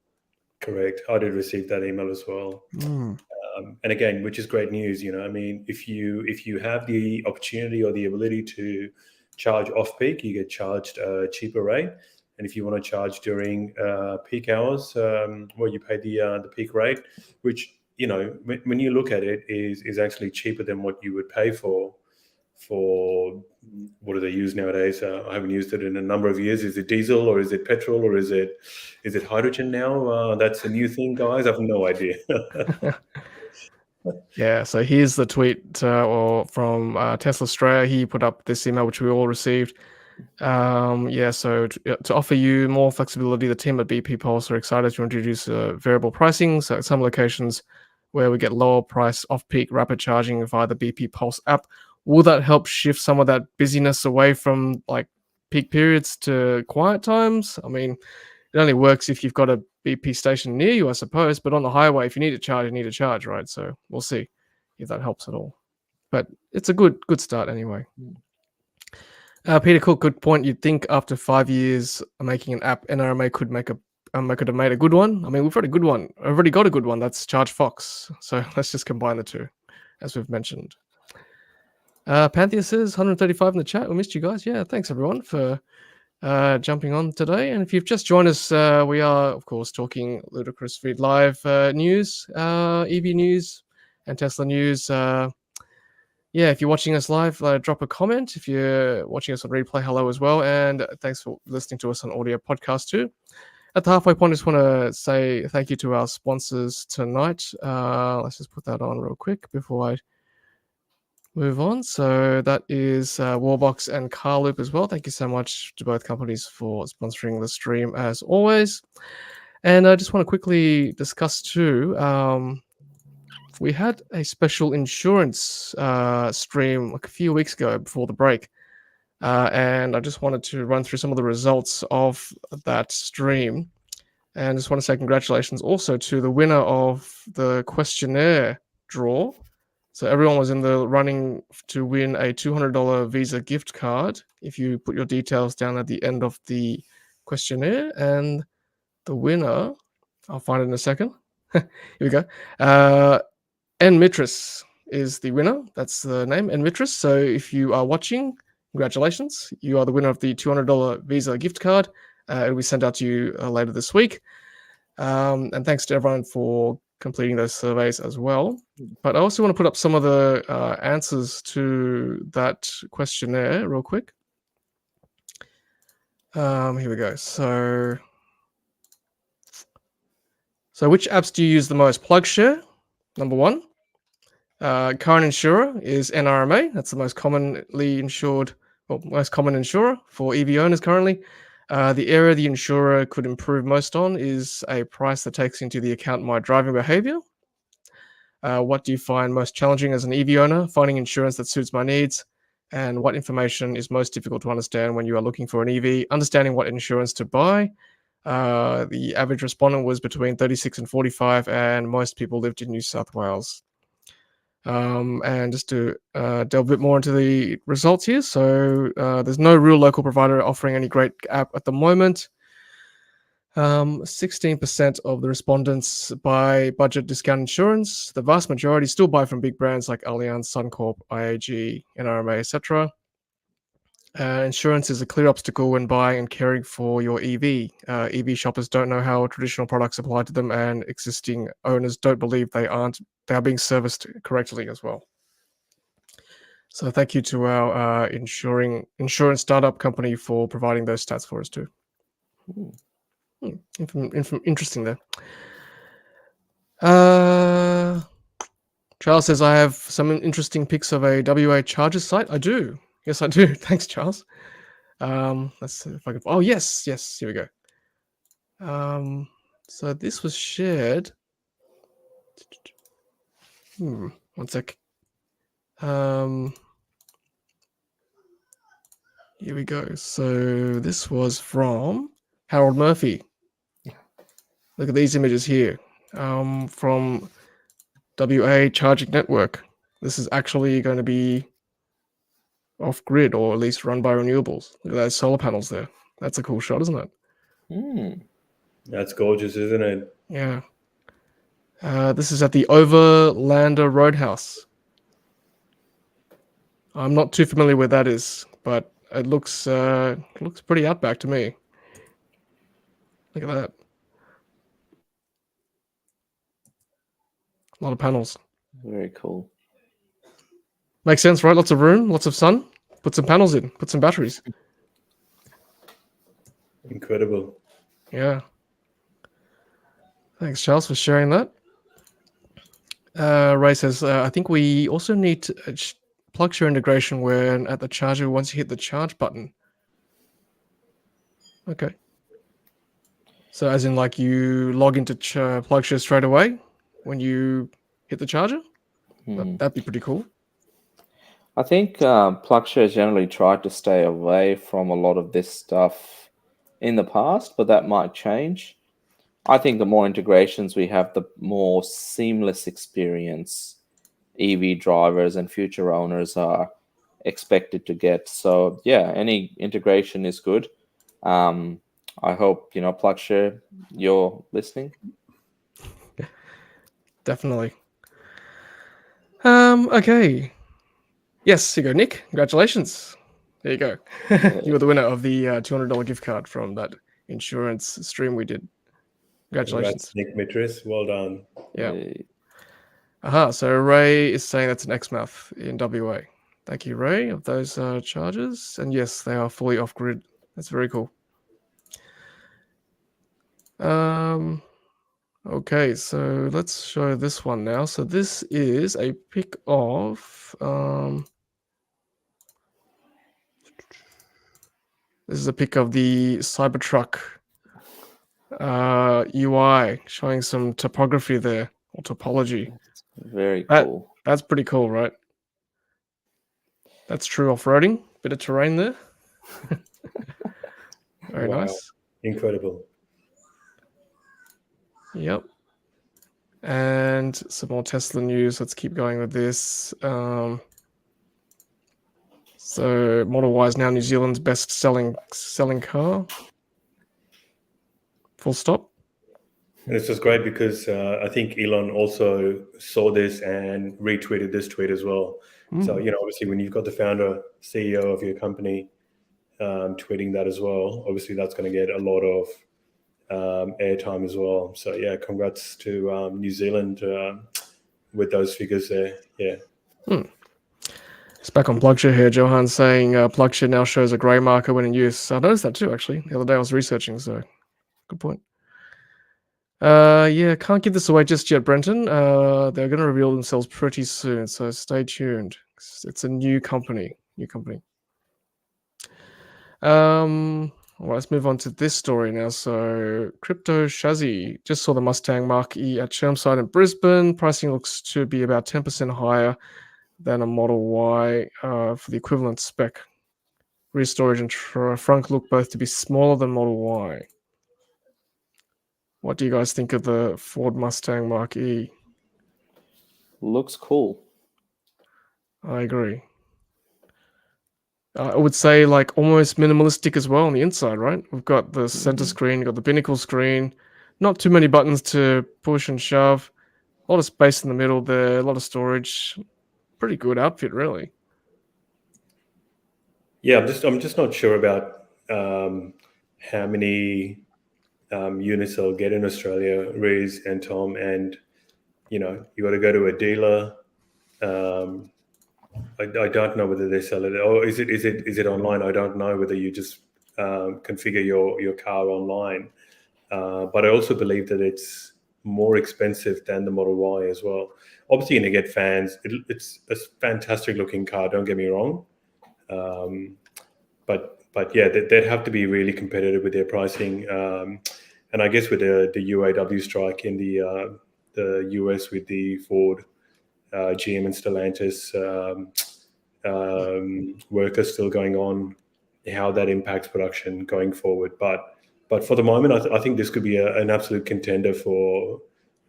Correct. I did receive that email as well. And again, which is great news. I mean, if you have the opportunity or the ability to charge off peak, you get charged a cheaper rate. And if you want to charge during peak hours, well, you pay the peak rate, which, when you look at it, is actually cheaper than what you would pay for what do they use nowadays? I haven't used it in a number of years. Is it diesel or is it petrol or is it hydrogen now? That's a new thing, guys. I have no idea. Yeah, so here's the tweet from Tesla Australia. He put up this email, which we all received. So to offer you more flexibility, the team at BP Pulse are excited to introduce variable pricing. So at some locations where we get lower price off-peak rapid charging via the BP Pulse app, will that help shift some of that busyness away from like peak periods to quiet times? I mean, it only works if you've got a BP station near you, I suppose. But on the highway, if you need to charge, you need to charge, right? So we'll see if that helps at all. But it's a good start anyway. Peter Cook, good point. You'd think after 5 years making an app, NRMA could have made a good one. I mean, we've already got a good one. That's Charge Fox. So let's just combine the two, as we've mentioned. Panthea says 135 in the chat. We missed you guys. Yeah, thanks everyone for jumping on today. And if you've just joined us, we are, of course, talking Ludicrous Feed Live news, EV news, and Tesla news. If you're watching us live, drop a comment. If you're watching us on replay, hello as well. And thanks for listening to us on audio podcast too. At the halfway point, I just want to say thank you to our sponsors tonight. Let's just put that on real quick before I move on. So that is Warbox and Carloop as well. Thank you so much to both companies for sponsoring the stream as always. And I just want to quickly discuss too, we had a special insurance stream like a few weeks ago before the break. And I just wanted to run through some of the results of that stream. And just want to say congratulations also to the winner of the questionnaire draw. So everyone was in the running to win a $200 Visa gift card if you put your details down at the end of the questionnaire. And the winner, I'll find it in a second. Here we go. N Mitris is the winner. That's the name, N Mitris. So if you are watching, congratulations. You are the winner of the $200 Visa gift card. It'll be sent out to you later this week. And thanks to everyone for completing those surveys as well. But I also want to put up some of the answers to that questionnaire real quick. Here we go. So which apps do you use the most? PlugShare, number 1. Current insurer is NRMA. That's the most commonly insured, most common insurer for EV owners currently. The area the insurer could improve most on is a price that takes into the account my driving behavior. What do you find most challenging as an EV owner? Finding insurance that suits my needs. And what information is most difficult to understand when you are looking for an EV? Understanding what insurance to buy. The average respondent was between 36 and 45, and most people lived in New South Wales. And just to delve a bit more into the results here. So there's no real local provider offering any great app at the moment. 16% of the respondents buy budget discount insurance. The vast majority still buy from big brands like Allianz, Suncorp, IAG, NRMA, etc. Insurance is a clear obstacle when buying and caring for your EV. EV shoppers don't know how traditional products apply to them, and existing owners don't believe they are being serviced correctly as well. So thank you to our insurance startup company for providing those stats for us too. Interesting there. Charles says, I have some interesting pics of a WA charger site. I do. Yes, I do. Thanks, Charles. Let's see if I can. Oh, yes. Here we go. So this was shared. One sec. Here we go. So this was from Harold Murphy. Look at these images here from WA Charging Network. This is actually going to be off-grid, or at least run by renewables. Look at those solar panels there. That's a cool shot, isn't it? That's gorgeous, isn't it? Yeah. This is at the Overlander Roadhouse. I'm not too familiar where that is, but it looks pretty outback to me. Look at that. A lot of panels. Very cool. Makes sense, right? Lots of room, lots of sun. Put some panels in, put some batteries. Incredible. Yeah. Thanks, Charles, for sharing that. Ray says, I think we also need plug share integration where at the charger, once you hit the charge button. Okay. So as in like you log into plug share straight away when you hit the charger? That'd be pretty cool. I think PlugShare generally tried to stay away from a lot of this stuff in the past, but that might change. I think the more integrations we have, the more seamless experience EV drivers and future owners are expected to get. So yeah, any integration is good. I hope, PlugShare, you're listening. Definitely. Okay. Yes, here you go, Nick. Congratulations. There you go. You were the winner of the $200 gift card from that insurance stream we did. Congratulations. Congrats, Nick Mitris. Well done. Yeah. So Ray is saying that's an Exmouth in WA. Thank you, Ray, of those chargers. And yes, they are fully off-grid. That's very cool. Okay, so let's show this one now. So this is a pic of this is a pic of the Cybertruck UI, showing some topography there, or topology. Very cool. That's pretty cool, right? That's true off-roading. Bit of terrain there. Very nice. Incredible. Yep. And some more Tesla news. Let's keep going with this. So Model Y is now New Zealand's best selling car. Full stop. And this was great because I think Elon also saw this and retweeted this tweet as well. So, obviously when you've got the founder, CEO of your company tweeting that as well, obviously that's going to get a lot of airtime as well. So yeah, congrats to New Zealand with those figures there. Yeah. It's back on PlugShare here. Johan saying PlugShare now shows a grey marker when in use. I noticed that too, actually. The other day I was researching, so good point. Yeah, can't give this away just yet, Brenton. They're going to reveal themselves pretty soon, so stay tuned. It's a new company. All Well, let's move on to this story now. So, Crypto Shazzy just saw the Mustang Mach-E at Chermside in Brisbane. Pricing looks to be about 10% higher than a Model Y for the equivalent spec. Rear storage and front look both to be smaller than Model Y. What do you guys think of the Ford Mustang Mach-E? Looks cool. I agree. I would say like almost minimalistic as well on the inside, right? We've got the center screen, got the binnacle screen, not too many buttons to push and shove, a lot of space in the middle there, a lot of storage. Pretty good outfit, really. Yeah, I'm just not sure about how many units they'll get in Australia, Riz and Tom, and you got to go to a dealer. I don't know whether they sell it, or is it online? I don't know whether you just configure your car online. But I also believe that it's more expensive than the Model Y as well. Obviously, you're gonna get fans. It's a fantastic looking car. Don't get me wrong. But yeah, they'd have to be really competitive with their pricing. And I guess with the UAW strike in the US with the Ford, GM and Stellantis workers still going on, how that impacts production going forward. But for the moment, I think this could be an absolute contender for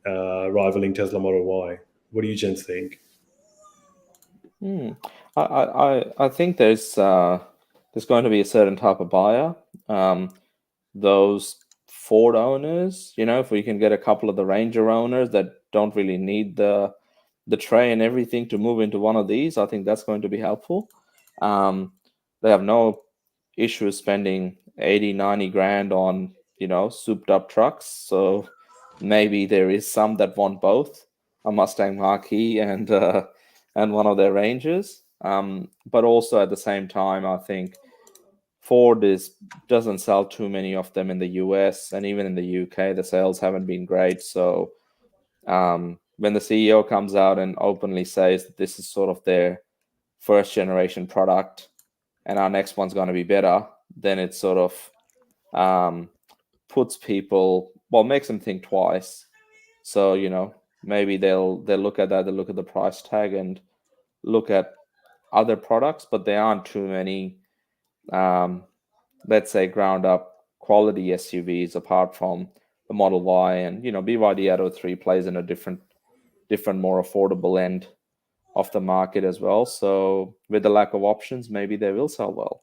rivaling Tesla Model Y. What do you gents think? I think there's going to be a certain type of buyer. Those Ford owners, if we can get a couple of the Ranger owners that don't really need the tray and everything to move into one of these, I think that's going to be helpful. They have no issue spending 80-90 grand on souped up trucks, so maybe there is some that want both a Mustang Mach-E and one of their Rangers. But also at the same time, I think Ford doesn't sell too many of them in the US, and even in the UK, the sales haven't been great. So when the CEO comes out and openly says that this is sort of their first generation product and our next one's going to be better, then it sort of puts people, makes them think twice. So, maybe they'll look at that, they'll look at the price tag and look at other products, but there aren't too many, let's say, ground up quality SUVs apart from the Model Y, and BYD Atto 3 plays in a different, more affordable end of the market as well. So with the lack of options, maybe they will sell well.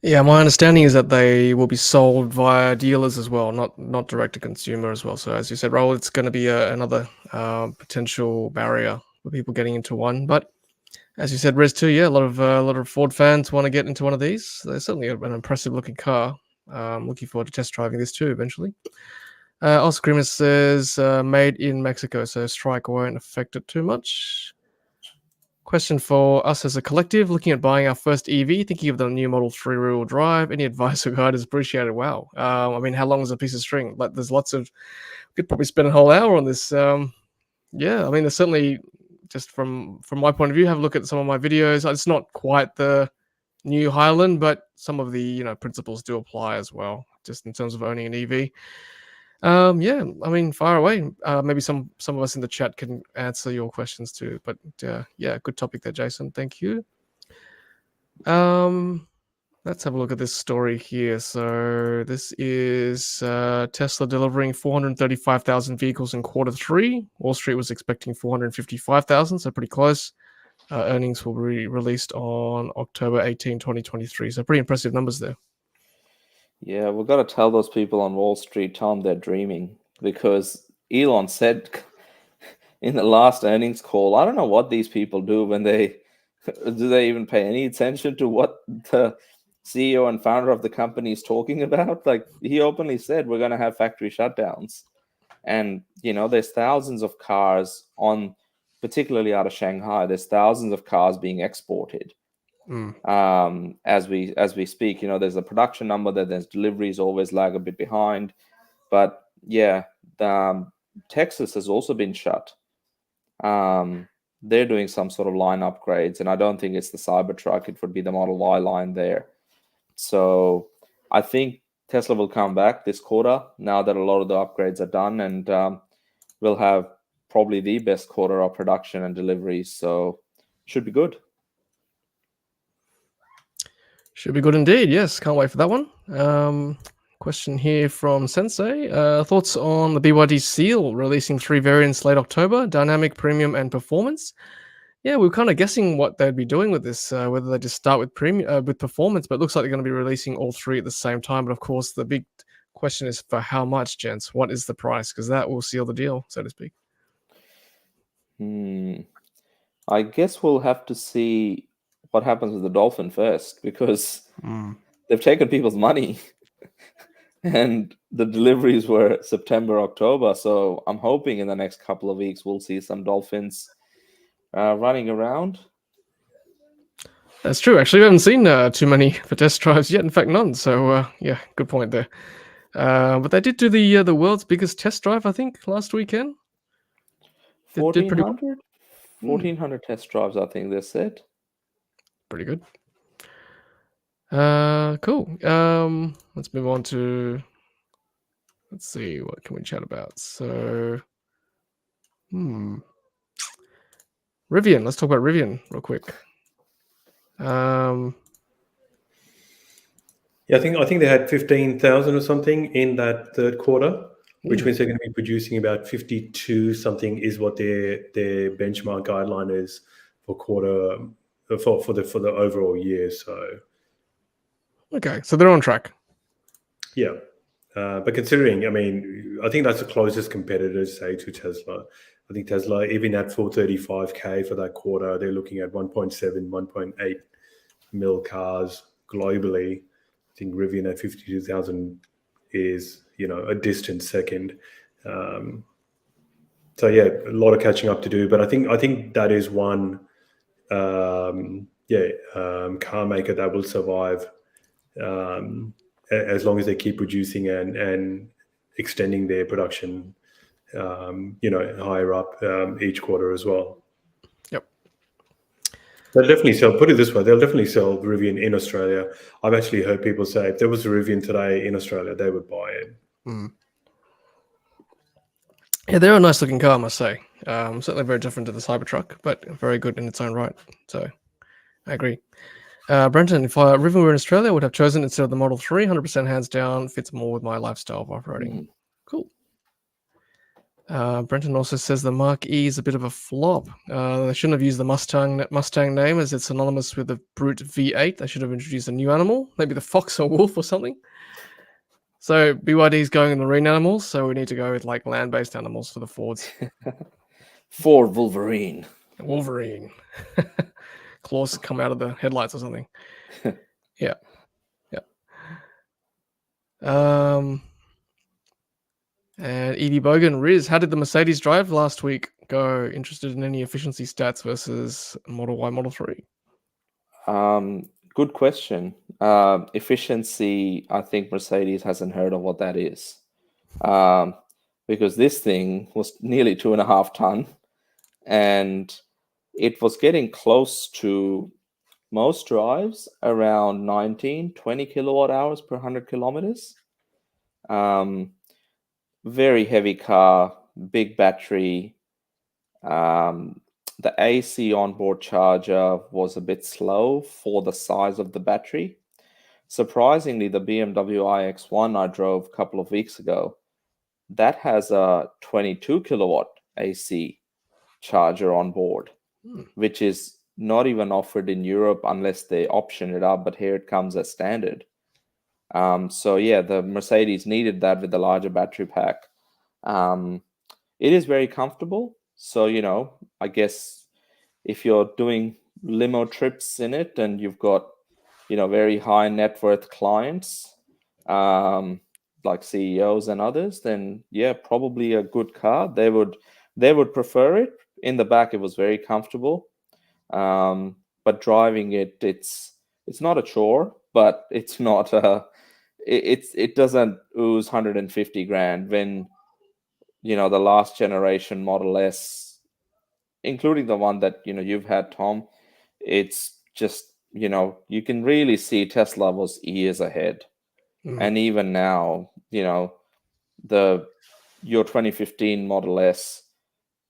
Yeah, my understanding is that they will be sold via dealers as well, not direct to consumer as well. So as you said, Rahul, it's going to be another potential barrier for people getting into one. But as you said, Riz too, yeah, a lot of Ford fans want to get into one of these. They're certainly an impressive looking car. Looking forward to test driving this too eventually. Oscar Grimace says made in Mexico, so strike won't affect it too much. Question for us as a collective, looking at buying our first EV, thinking of the new Model 3 rear-wheel drive. Any advice or guide is appreciated. Wow. I mean, how long is a piece of string? Like, there's lots of. We could probably spend a whole hour on this. Yeah, I mean, there's certainly, just from my point of view, have a look at some of my videos. It's not quite the new Highland, but some of the principles do apply as well, just in terms of owning an EV. Yeah, I mean, fire away. Maybe some of us in the chat can answer your questions too. But yeah, good topic there, Jason. Thank you. Let's have a look at this story here. So this is Tesla delivering 435,000 vehicles in Q3. Wall Street was expecting 455,000, so pretty close. Earnings will be released on October 18, 2023. So pretty impressive numbers there. Yeah, we've got to tell those people on Wall Street, Tom, they're dreaming, because Elon said in the last earnings call, I don't know what these people do when do they even pay any attention to what the CEO and founder of the company is talking about? Like, he openly said, we're going to have factory shutdowns. And, there's thousands of cars particularly out of Shanghai, there's thousands of cars being exported. As we speak, there's a production number, that there's deliveries always lag a bit behind. But yeah, Texas has also been shut. They're doing some sort of line upgrades, and I don't think it's the Cybertruck. It would be the Model Y line there. So I think Tesla will come back this quarter now that a lot of the upgrades are done, and we'll have probably the best quarter of production and deliveries. So should be good. Should be good indeed. Yes, can't wait for that one. Question here from Sensei. Thoughts on the BYD Seal releasing 3 variants late October: dynamic, premium, and performance. Yeah, we were kind of guessing what they'd be doing with this, whether they just start with premium with performance, but it looks like they're going to be releasing all 3 at the same time. But of course, the big question is for how much, gents? What is the price? Because that will seal the deal, so to speak. I guess we'll have to see what happens with the Dolphin first, because they've taken people's money and the deliveries were September, October. So I'm hoping in the next couple of weeks we'll see some Dolphins running around. That's true. Actually, we haven't seen too many for test drives yet. In fact, none. So yeah, good point there. But they did do the world's biggest test drive, I think, last weekend. Did pretty well. 1400? 1400 test drives, I think they said. Pretty good. Cool. Let's move on to. Let's see, what can we chat about? So, Rivian. Let's talk about Rivian real quick. Yeah, I think they had 15,000 or something in that third quarter, which means they're going to be producing about 52 something is what their benchmark guideline is for quarter for the overall year. So okay, so they're on track. Yeah, but considering, I mean, I think that's the closest competitors say to Tesla. I think Tesla, even at 435K for that quarter, they're looking at 1.7, 1.8 mil cars globally. I think Rivian at 52,000 is, a distant second. So yeah, a lot of catching up to do. But I think that is one, car maker that will survive as long as they keep producing and extending their production, higher up each quarter as well. Yep. They'll definitely sell, put it this way, they'll definitely sell Rivian in Australia. I've actually heard people say if there was a Rivian today in Australia, they would buy it. Yeah, they're a nice looking car, I must say. Certainly very different to the Cybertruck, but very good in its own right. So I agree. Brenton, if Rivian were in Australia, I would have chosen instead of the Model 3, 100% hands down, fits more with my lifestyle of operating. Cool. Brenton also says the Mach-E is a bit of a flop. They shouldn't have used the Mustang name as it's synonymous with the brute V8. They should have introduced a new animal, maybe the fox or wolf or something. So BYD is going in marine animals, so we need to go with like land-based animals for the Fords. Ford Wolverine. Wolverine. Claws come out of the headlights or something. Yeah. And EV Bogan, Riz, how did the Mercedes drive last week go? Interested in any efficiency stats versus Model Y, Model 3? Good question. Efficiency, I think Mercedes hasn't heard of what that is. Because this thing was nearly 2.5 ton, and it was getting close to most drives around 19, 20 kilowatt hours per 100 kilometers. Very heavy car, big battery. The AC onboard charger was a bit slow for the size of the battery. Surprisingly, the BMW iX1 I drove a couple of weeks ago, that has a 22 kilowatt AC charger on board, which is not even offered in Europe unless they option it up, but here it comes as standard. So yeah, the Mercedes needed that with the larger battery pack. It is very comfortable. So, I guess if you're doing limo trips in it and you've got, very high net worth clients, like CEOs and others, then yeah, probably a good car. They would prefer it. In the back, it was very comfortable. But driving it, it's not a chore, but it's not it doesn't ooze 150 grand when the last generation Model S, including the one that you've had, Tom, it's just you can really see Tesla was years ahead. And even now, your 2015 Model S,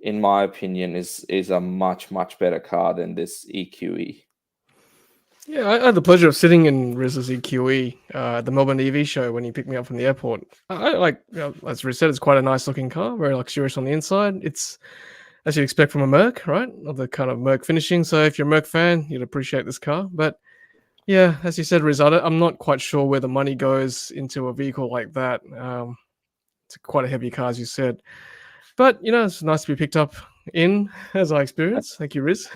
in my opinion, is a much better car than this EQE. Yeah, I had the pleasure of sitting in Riz's EQE at the Melbourne EV show when he picked me up from the airport. I like, as Riz said, it's quite a nice looking car, very luxurious on the inside. It's as you'd expect from a Merc, right? Of the kind of Merc finishing. So if you're a Merc fan, you'd appreciate this car. But yeah, as you said, Riz, I'm not quite sure where the money goes into a vehicle like that. It's quite a heavy car, as you said. But, it's nice to be picked up in, as I experienced. Thank you, Riz.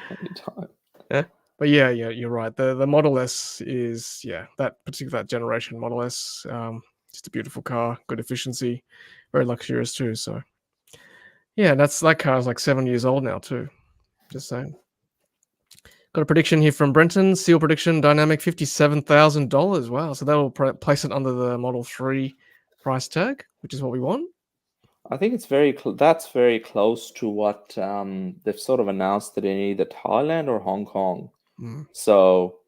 Anytime. Yeah. But yeah, you're right. The Model S is, that generation Model S, just a beautiful car, good efficiency, very luxurious too. So yeah, that car is like 7 years old now too. Just saying. Got a prediction here from Brenton. Seal prediction, dynamic $57,000. Wow. So that'll place it under the Model 3 price tag, which is what we want. I think it's that's very close to what they've sort of announced it in either Thailand or Hong Kong. So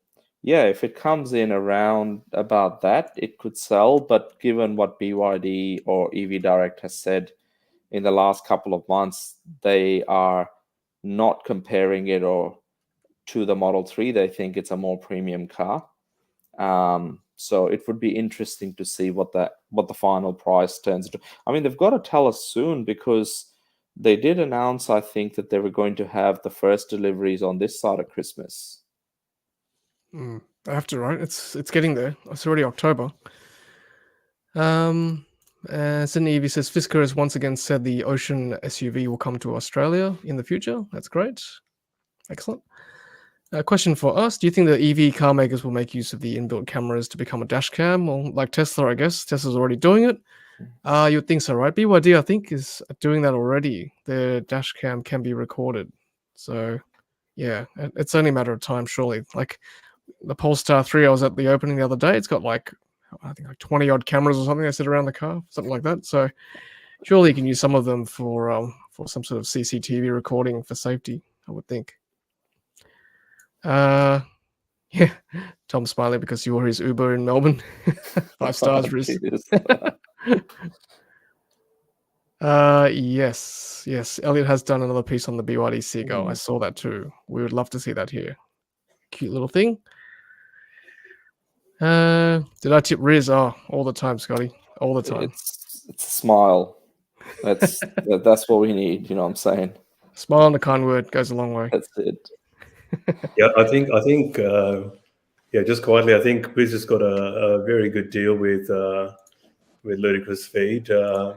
yeah, if it comes in around about that, it could sell. But given what BYD or EV Direct has said in the last couple of months, they are not comparing it to the Model 3. They think it's a more premium car. So it would be interesting to see what the final price turns into. I mean, they've got to tell us soon, because they did announce, I think, that they were going to have the first deliveries on this side of Christmas. I have to, right? It's getting there. It's already October. Sydney EV says Fisker has once again said the Ocean SUV will come to Australia in the future. That's great. Excellent. Question for us. Do you think the EV car makers will make use of the inbuilt cameras to become a dash cam? Or like Tesla, I guess. Tesla's already doing it. You'd think so, right? BYD, I think, is doing that already. Their dash cam can be recorded. So, yeah, it's only a matter of time, surely. Like the Polestar 3, I was at the opening the other day. It's got I think 20 odd cameras or something that sit around the car, something like that. So surely you can use some of them for some sort of CCTV recording for safety, I would think. Yeah, Tom's smiling because you were his Uber in Melbourne. 5 stars, Riz. Yes. Elliot has done another piece on the BYD Seagull. I saw that too. We would love to see that here. Cute little thing. Did I tip Riz? Oh, all the time, Scotty. All the time. It's a smile. That's what we need. You know what I'm saying? Smile and a kind word goes a long way. That's it. Yeah, I think just quietly, I think Riz has got a very good deal with Ludicrous Feed. I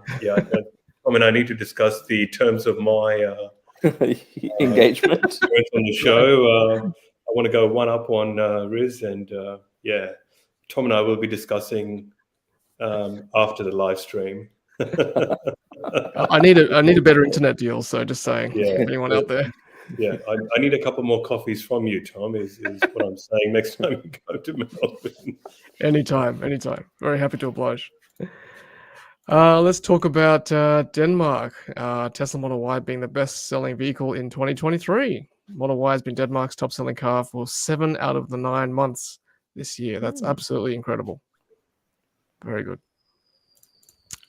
mean, I need to discuss the terms of my engagement on the show. I want to go one up on Riz, and Tom and I will be discussing after the live stream. I need a better internet deal. So just saying, anyone out there? Yeah, I need a couple more coffees from you, Tom, is what I'm saying next time we go to Melbourne. Anytime. Very happy to oblige. Let's talk about Denmark. Tesla Model Y being the best-selling vehicle in 2023. Model Y has been Denmark's top-selling car for 7 out of the 9 months this year. That's absolutely incredible. Very good.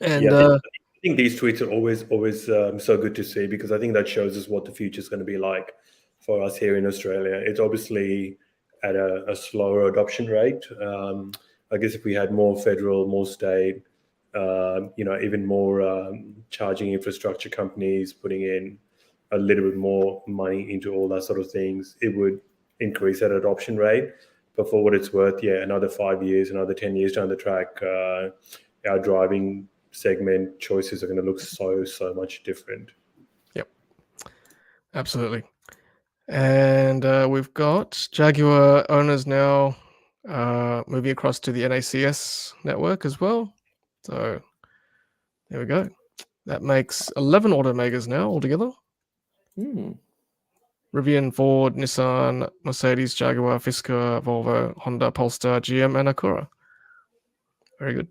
And I think these tweets are always so good to see, because I think that shows us what the future is going to be like for us here in Australia. It's obviously at a slower adoption rate. I guess if we had more federal, more state, even more charging infrastructure companies putting in a little bit more money into all that sort of things, it would increase that adoption rate. But for what it's worth, another 5 years, another 10 years down the track, our driving segment choices are going to look so much different. Yep, absolutely. And we've got Jaguar owners now moving across to the NACS network as well. So there we go. That makes 11 automakers now altogether. Rivian, Ford, Nissan, Mercedes, Jaguar, Fisker, Volvo, Honda, Polestar, GM, and Acura. Very good.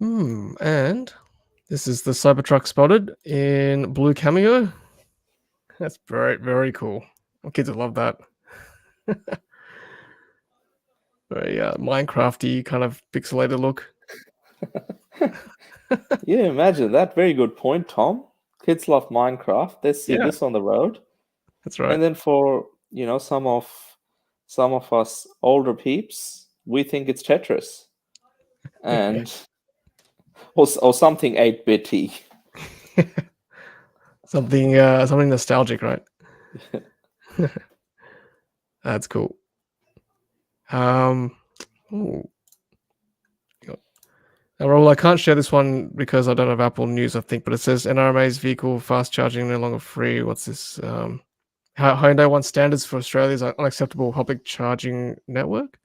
And this is the Cybertruck spotted in blue cameo. That's very, very cool. My kids will love that. Very Minecrafty kind of pixelated look. Yeah, imagine that. Very good point, Tom. Kids love Minecraft. They see Yeah. this on the road. That's right. And then for some of us older peeps, we think it's Tetris, and or something 8-bitty. something nostalgic, right? That's cool. Ooh. Now, Rahul, I can't share this one because I don't have Apple News, I think, but it says NRMA's vehicle fast charging no longer free. What's this? Hyundai wants standards for Australia's unacceptable public charging network.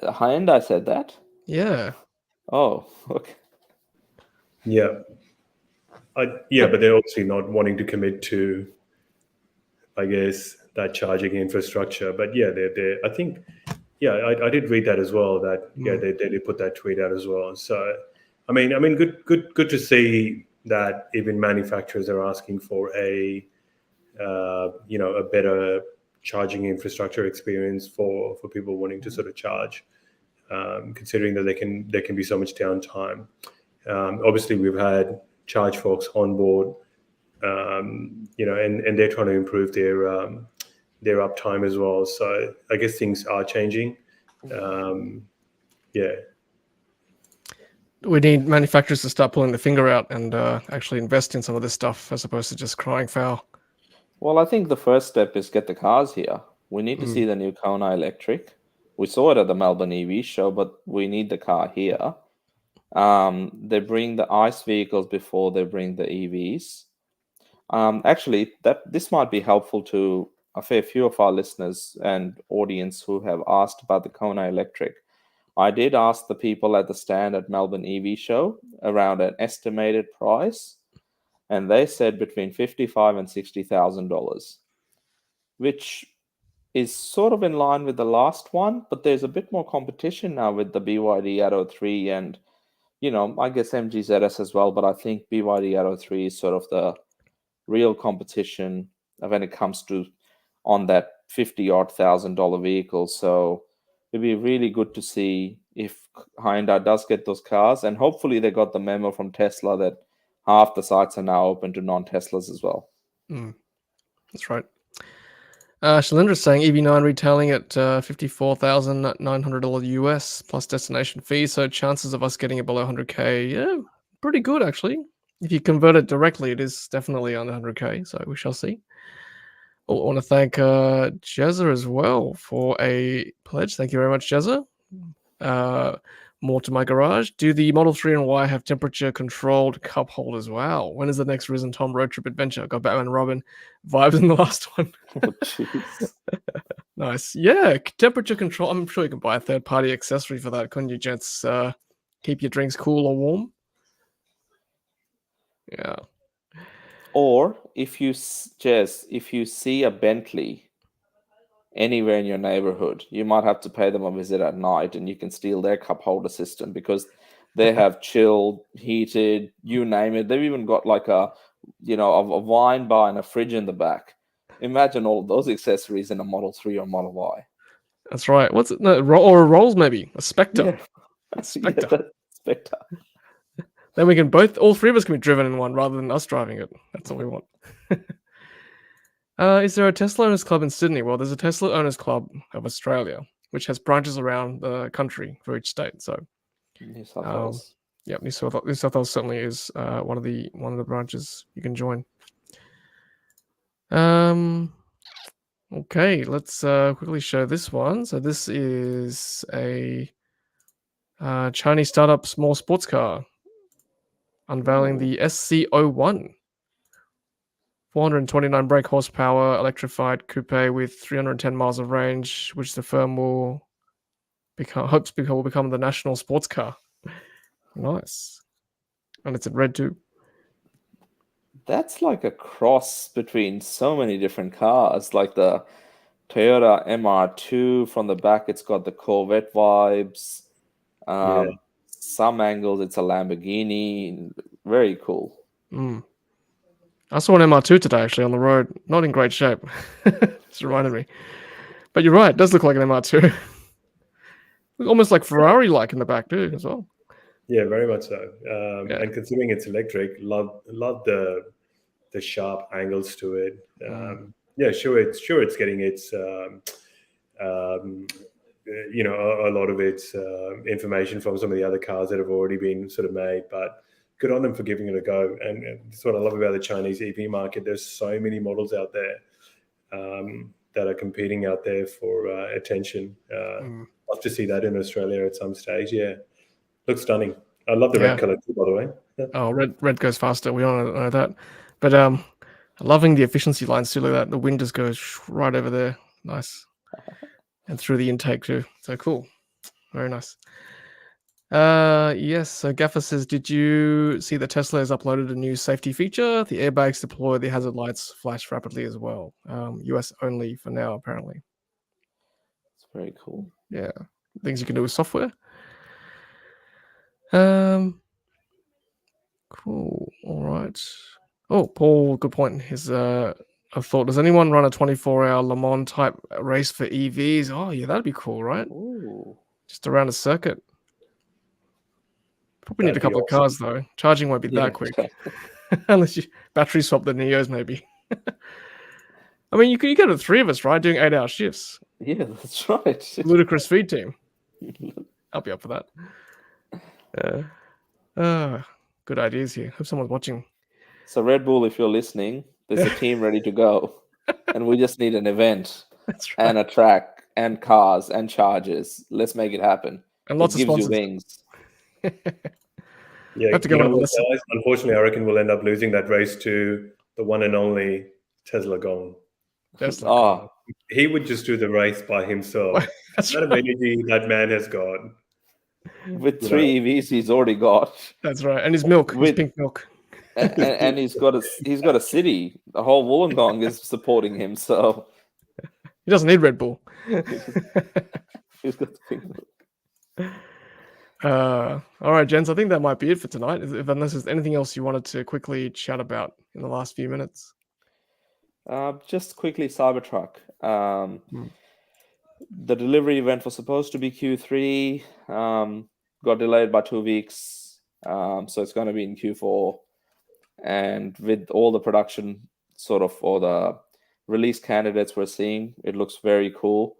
Hyundai said that? Yeah. Oh, okay. Yeah. But they're obviously not wanting to commit to, I guess, that charging infrastructure. But yeah, I think, I did read that as well. That they did put that tweet out as well. So, I mean, good to see that even manufacturers are asking for a better charging infrastructure experience for people wanting to sort of charge, considering that there can be so much downtime. Obviously, we've had Charge Folks on board, and they're trying to improve their uptime as well. So I guess things are changing. We need manufacturers to start pulling the finger out and actually invest in some of this stuff as opposed to just crying foul. Well, I think the first step is get the cars here. We need to see the new Kona Electric. We saw it at the Melbourne EV show, but we need the car here. They bring the ICE vehicles before they bring the EVs. Actually, this might be helpful to a fair few of our listeners and audience who have asked about the Kona Electric. I did ask the people at the stand at Melbourne EV show around an estimated price, and they said between $55,000 and $60,000, which is sort of in line with the last one, but there's a bit more competition now with the BYD Atto 3 and, I guess MGZS as well, but I think BYD Atto 3 is sort of the real competition when it comes to on that $50,000 vehicle. So it'd be really good to see if Hyundai does get those cars, and hopefully they got the memo from Tesla that half the sites are now open to non-Teslas as well. That's right. Shalindra's saying EV9 retailing at $54,900 US plus destination fee. So chances of us getting it below 100K, yeah, pretty good actually. If you convert it directly, it is definitely under 100K. So we shall see. I want to thank Jezza as well for a pledge. Thank you very much, Jezza. More to my garage. Do the Model 3 and Y have temperature-controlled cup holders? Wow. When is the next Riz and Tom road trip adventure? Got Batman and Robin vibes in the last one. Oh, jeez. Nice. Yeah, temperature control. I'm sure you can buy a third-party accessory for that, couldn't you, gents? Keep your drinks cool or warm. Yeah. Or if you see a Bentley anywhere in your neighborhood, you might have to pay them a visit at night, and you can steal their cup holder system because they have chilled, heated, you name it. They've even got like a wine bar and a fridge in the back. Imagine all of those accessories in a Model 3 or Model Y. That's right. What's it? No, or a Rolls maybe, a Spectre. Yeah. A Spectre. Yeah, Spectre. Then we can all three of us can be driven in one rather than us driving it. That's all we want. Is there a Tesla Owners Club in Sydney? Well, there's a Tesla Owners Club of Australia, which has branches around the country for each state. So, New South Wales. Yeah, New South Wales certainly is one of the branches you can join. Okay, let's quickly show this one. So this is a Chinese startup small sports car unveiling the SC01. 429 brake horsepower, electrified coupe with 310 miles of range, which the firm will become the national sports car. Nice. And it's in red too. That's like a cross between so many different cars, like the Toyota MR2 from the back. It's got the Corvette vibes. Some angles, it's a Lamborghini. Very cool. I saw an MR2 today, actually, on the road. Not in great shape. Just reminded me. But you're right. It does look like an MR2. Almost like Ferrari-like in the back too, as well. Yeah, very much so. Yeah. And considering it's electric, love the sharp angles to it. Yeah, sure it's getting its a lot of its information from some of the other cars that have already been sort of made, but good on them for giving it a go. And that's what I love about the Chinese EV market. There's so many models out there that are competing out there for attention. Love to see that in Australia at some stage. Yeah, looks stunning. I love the red color too, by the way. Yeah. Oh, red goes faster. We all know that. But loving the efficiency lines too. Look at that. The wind just goes right over there. Nice. And through the intake too. So cool. Very nice. Yes. So Gaffer says, did you see that Tesla has uploaded a new safety feature? The airbags deploy, the hazard lights flash rapidly as well. US only for now, apparently. It's very cool. Yeah. Things you can do with software. Cool. All right. Oh, Paul, good point. His I thought, does anyone run a 24-hour Le Mans type race for EVs? Oh, yeah, that'd be cool, right? Ooh. Just around a circuit. Probably need a couple of cars though. Charging won't be that quick, unless you battery swap the Neos, maybe. I mean, you get the three of us, right, doing 8-hour shifts. Yeah, that's right. Ludicrous Feed team. I'll be up for that. Good ideas here. Hope someone's watching. So Red Bull, if you're listening, there's a team ready to go, and we just need an event and a track and cars and chargers. Let's make it happen. And lots of sponsors. You wings. Yeah, have to go on guys, unfortunately, I reckon we'll end up losing that race to the one and only Tesla Gong. Tesla. He would just do the race by himself. That's the energy that man has got. With 3 EVs, he's already got. That's right, and his milk, his pink milk. and he's got a city. The whole Wollongong is supporting him, so he doesn't need Red Bull. He's got the pink milk. All right, gents, I think that might be it for tonight. Unless there's anything else you wanted to quickly chat about in the last few minutes. Just quickly, Cybertruck. The delivery event was supposed to be Q3. Got delayed by 2 weeks. So it's going to be in Q4. And with all the production or the release candidates we're seeing, it looks very cool.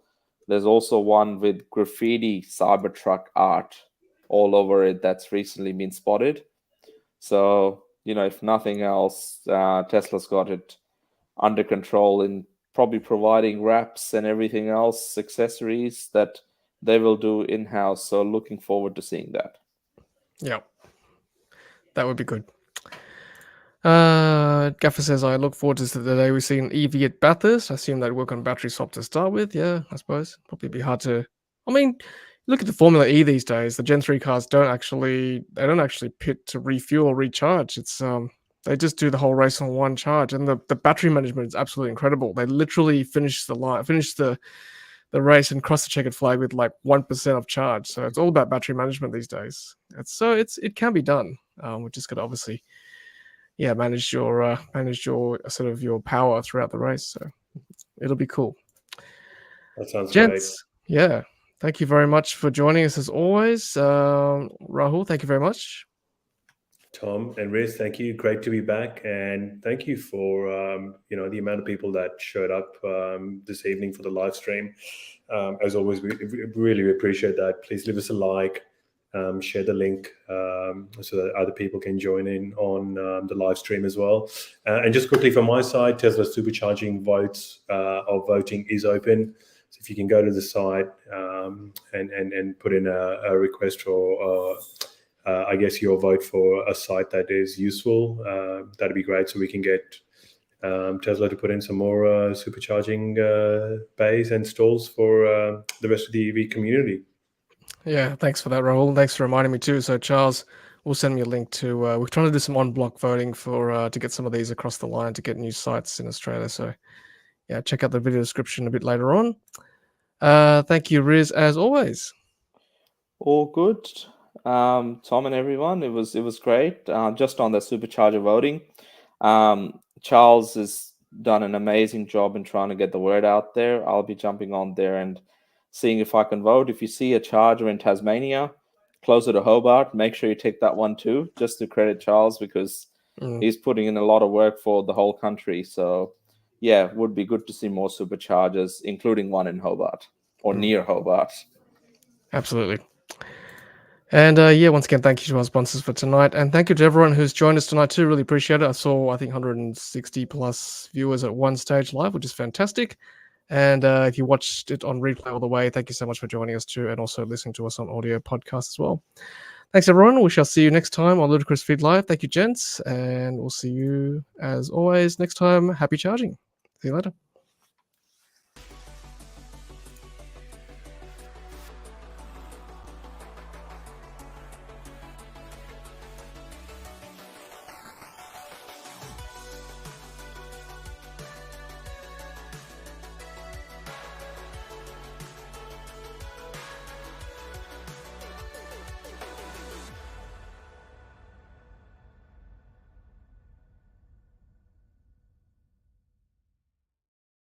There's also one with graffiti Cybertruck art all over it that's recently been spotted. So, if nothing else, Tesla's got it under control in probably providing wraps and everything else, accessories that they will do in-house. So looking forward to seeing that. Yeah, that would be good. Gaffer says, I look forward to the day we see an EV at Bathurst. I assume they'd work on battery swap to start with. Yeah, I suppose. Probably be hard to... I mean, look at the Formula E these days. The Gen 3 cars don't actually pit to refuel or recharge. It's they just do the whole race on one charge, and the battery management is absolutely incredible. They literally finish the race and cross the checkered flag with like 1% of charge. So it's all about battery management these days. It can be done. We're just gonna obviously manage your sort of your power throughout the race. So it'll be cool. That sounds great. Yeah. Thank you very much for joining us as always. Rahul, thank you very much. Tom and Riz, thank you. Great to be back, and thank you for the amount of people that showed up this evening for the live stream. As always, we really appreciate that. Please leave us a like, share the link so that other people can join in on the live stream as well. And just quickly from my side, Tesla Supercharging voting is open. So if you can go to the site and put in a request for I guess your vote for a site that is useful, that'd be great. So we can get Tesla to put in some more supercharging bays and stalls for the rest of the EV community. Yeah, thanks for that, Rahul. Thanks for reminding me too. So Charles will send me a link to. We're trying to do some on-block voting to get some of these across the line to get new sites in Australia. So yeah, check out the video description a bit later on. Thank you, Riz, as always. All good. Tom and everyone, it was great. Just on the supercharger voting, Charles has done an amazing job in trying to get the word out there. I'll be jumping on there and seeing if I can vote. If you see a charger in Tasmania, closer to Hobart, make sure you take that one too, just to credit Charles, because he's putting in a lot of work for the whole country. So yeah, it would be good to see more superchargers, including one in Hobart or near Hobart. Absolutely. And yeah, once again, thank you to our sponsors for tonight. And thank you to everyone who's joined us tonight too. Really appreciate it. I saw, I think, 160 plus viewers at one stage live, which is fantastic. And if you watched it on replay all the way, thank you so much for joining us too, and also listening to us on audio podcast as well. Thanks, everyone. We shall see you next time on Ludicrous Feed Live. Thank you, gents. And we'll see you, as always, next time. Happy charging. See you later.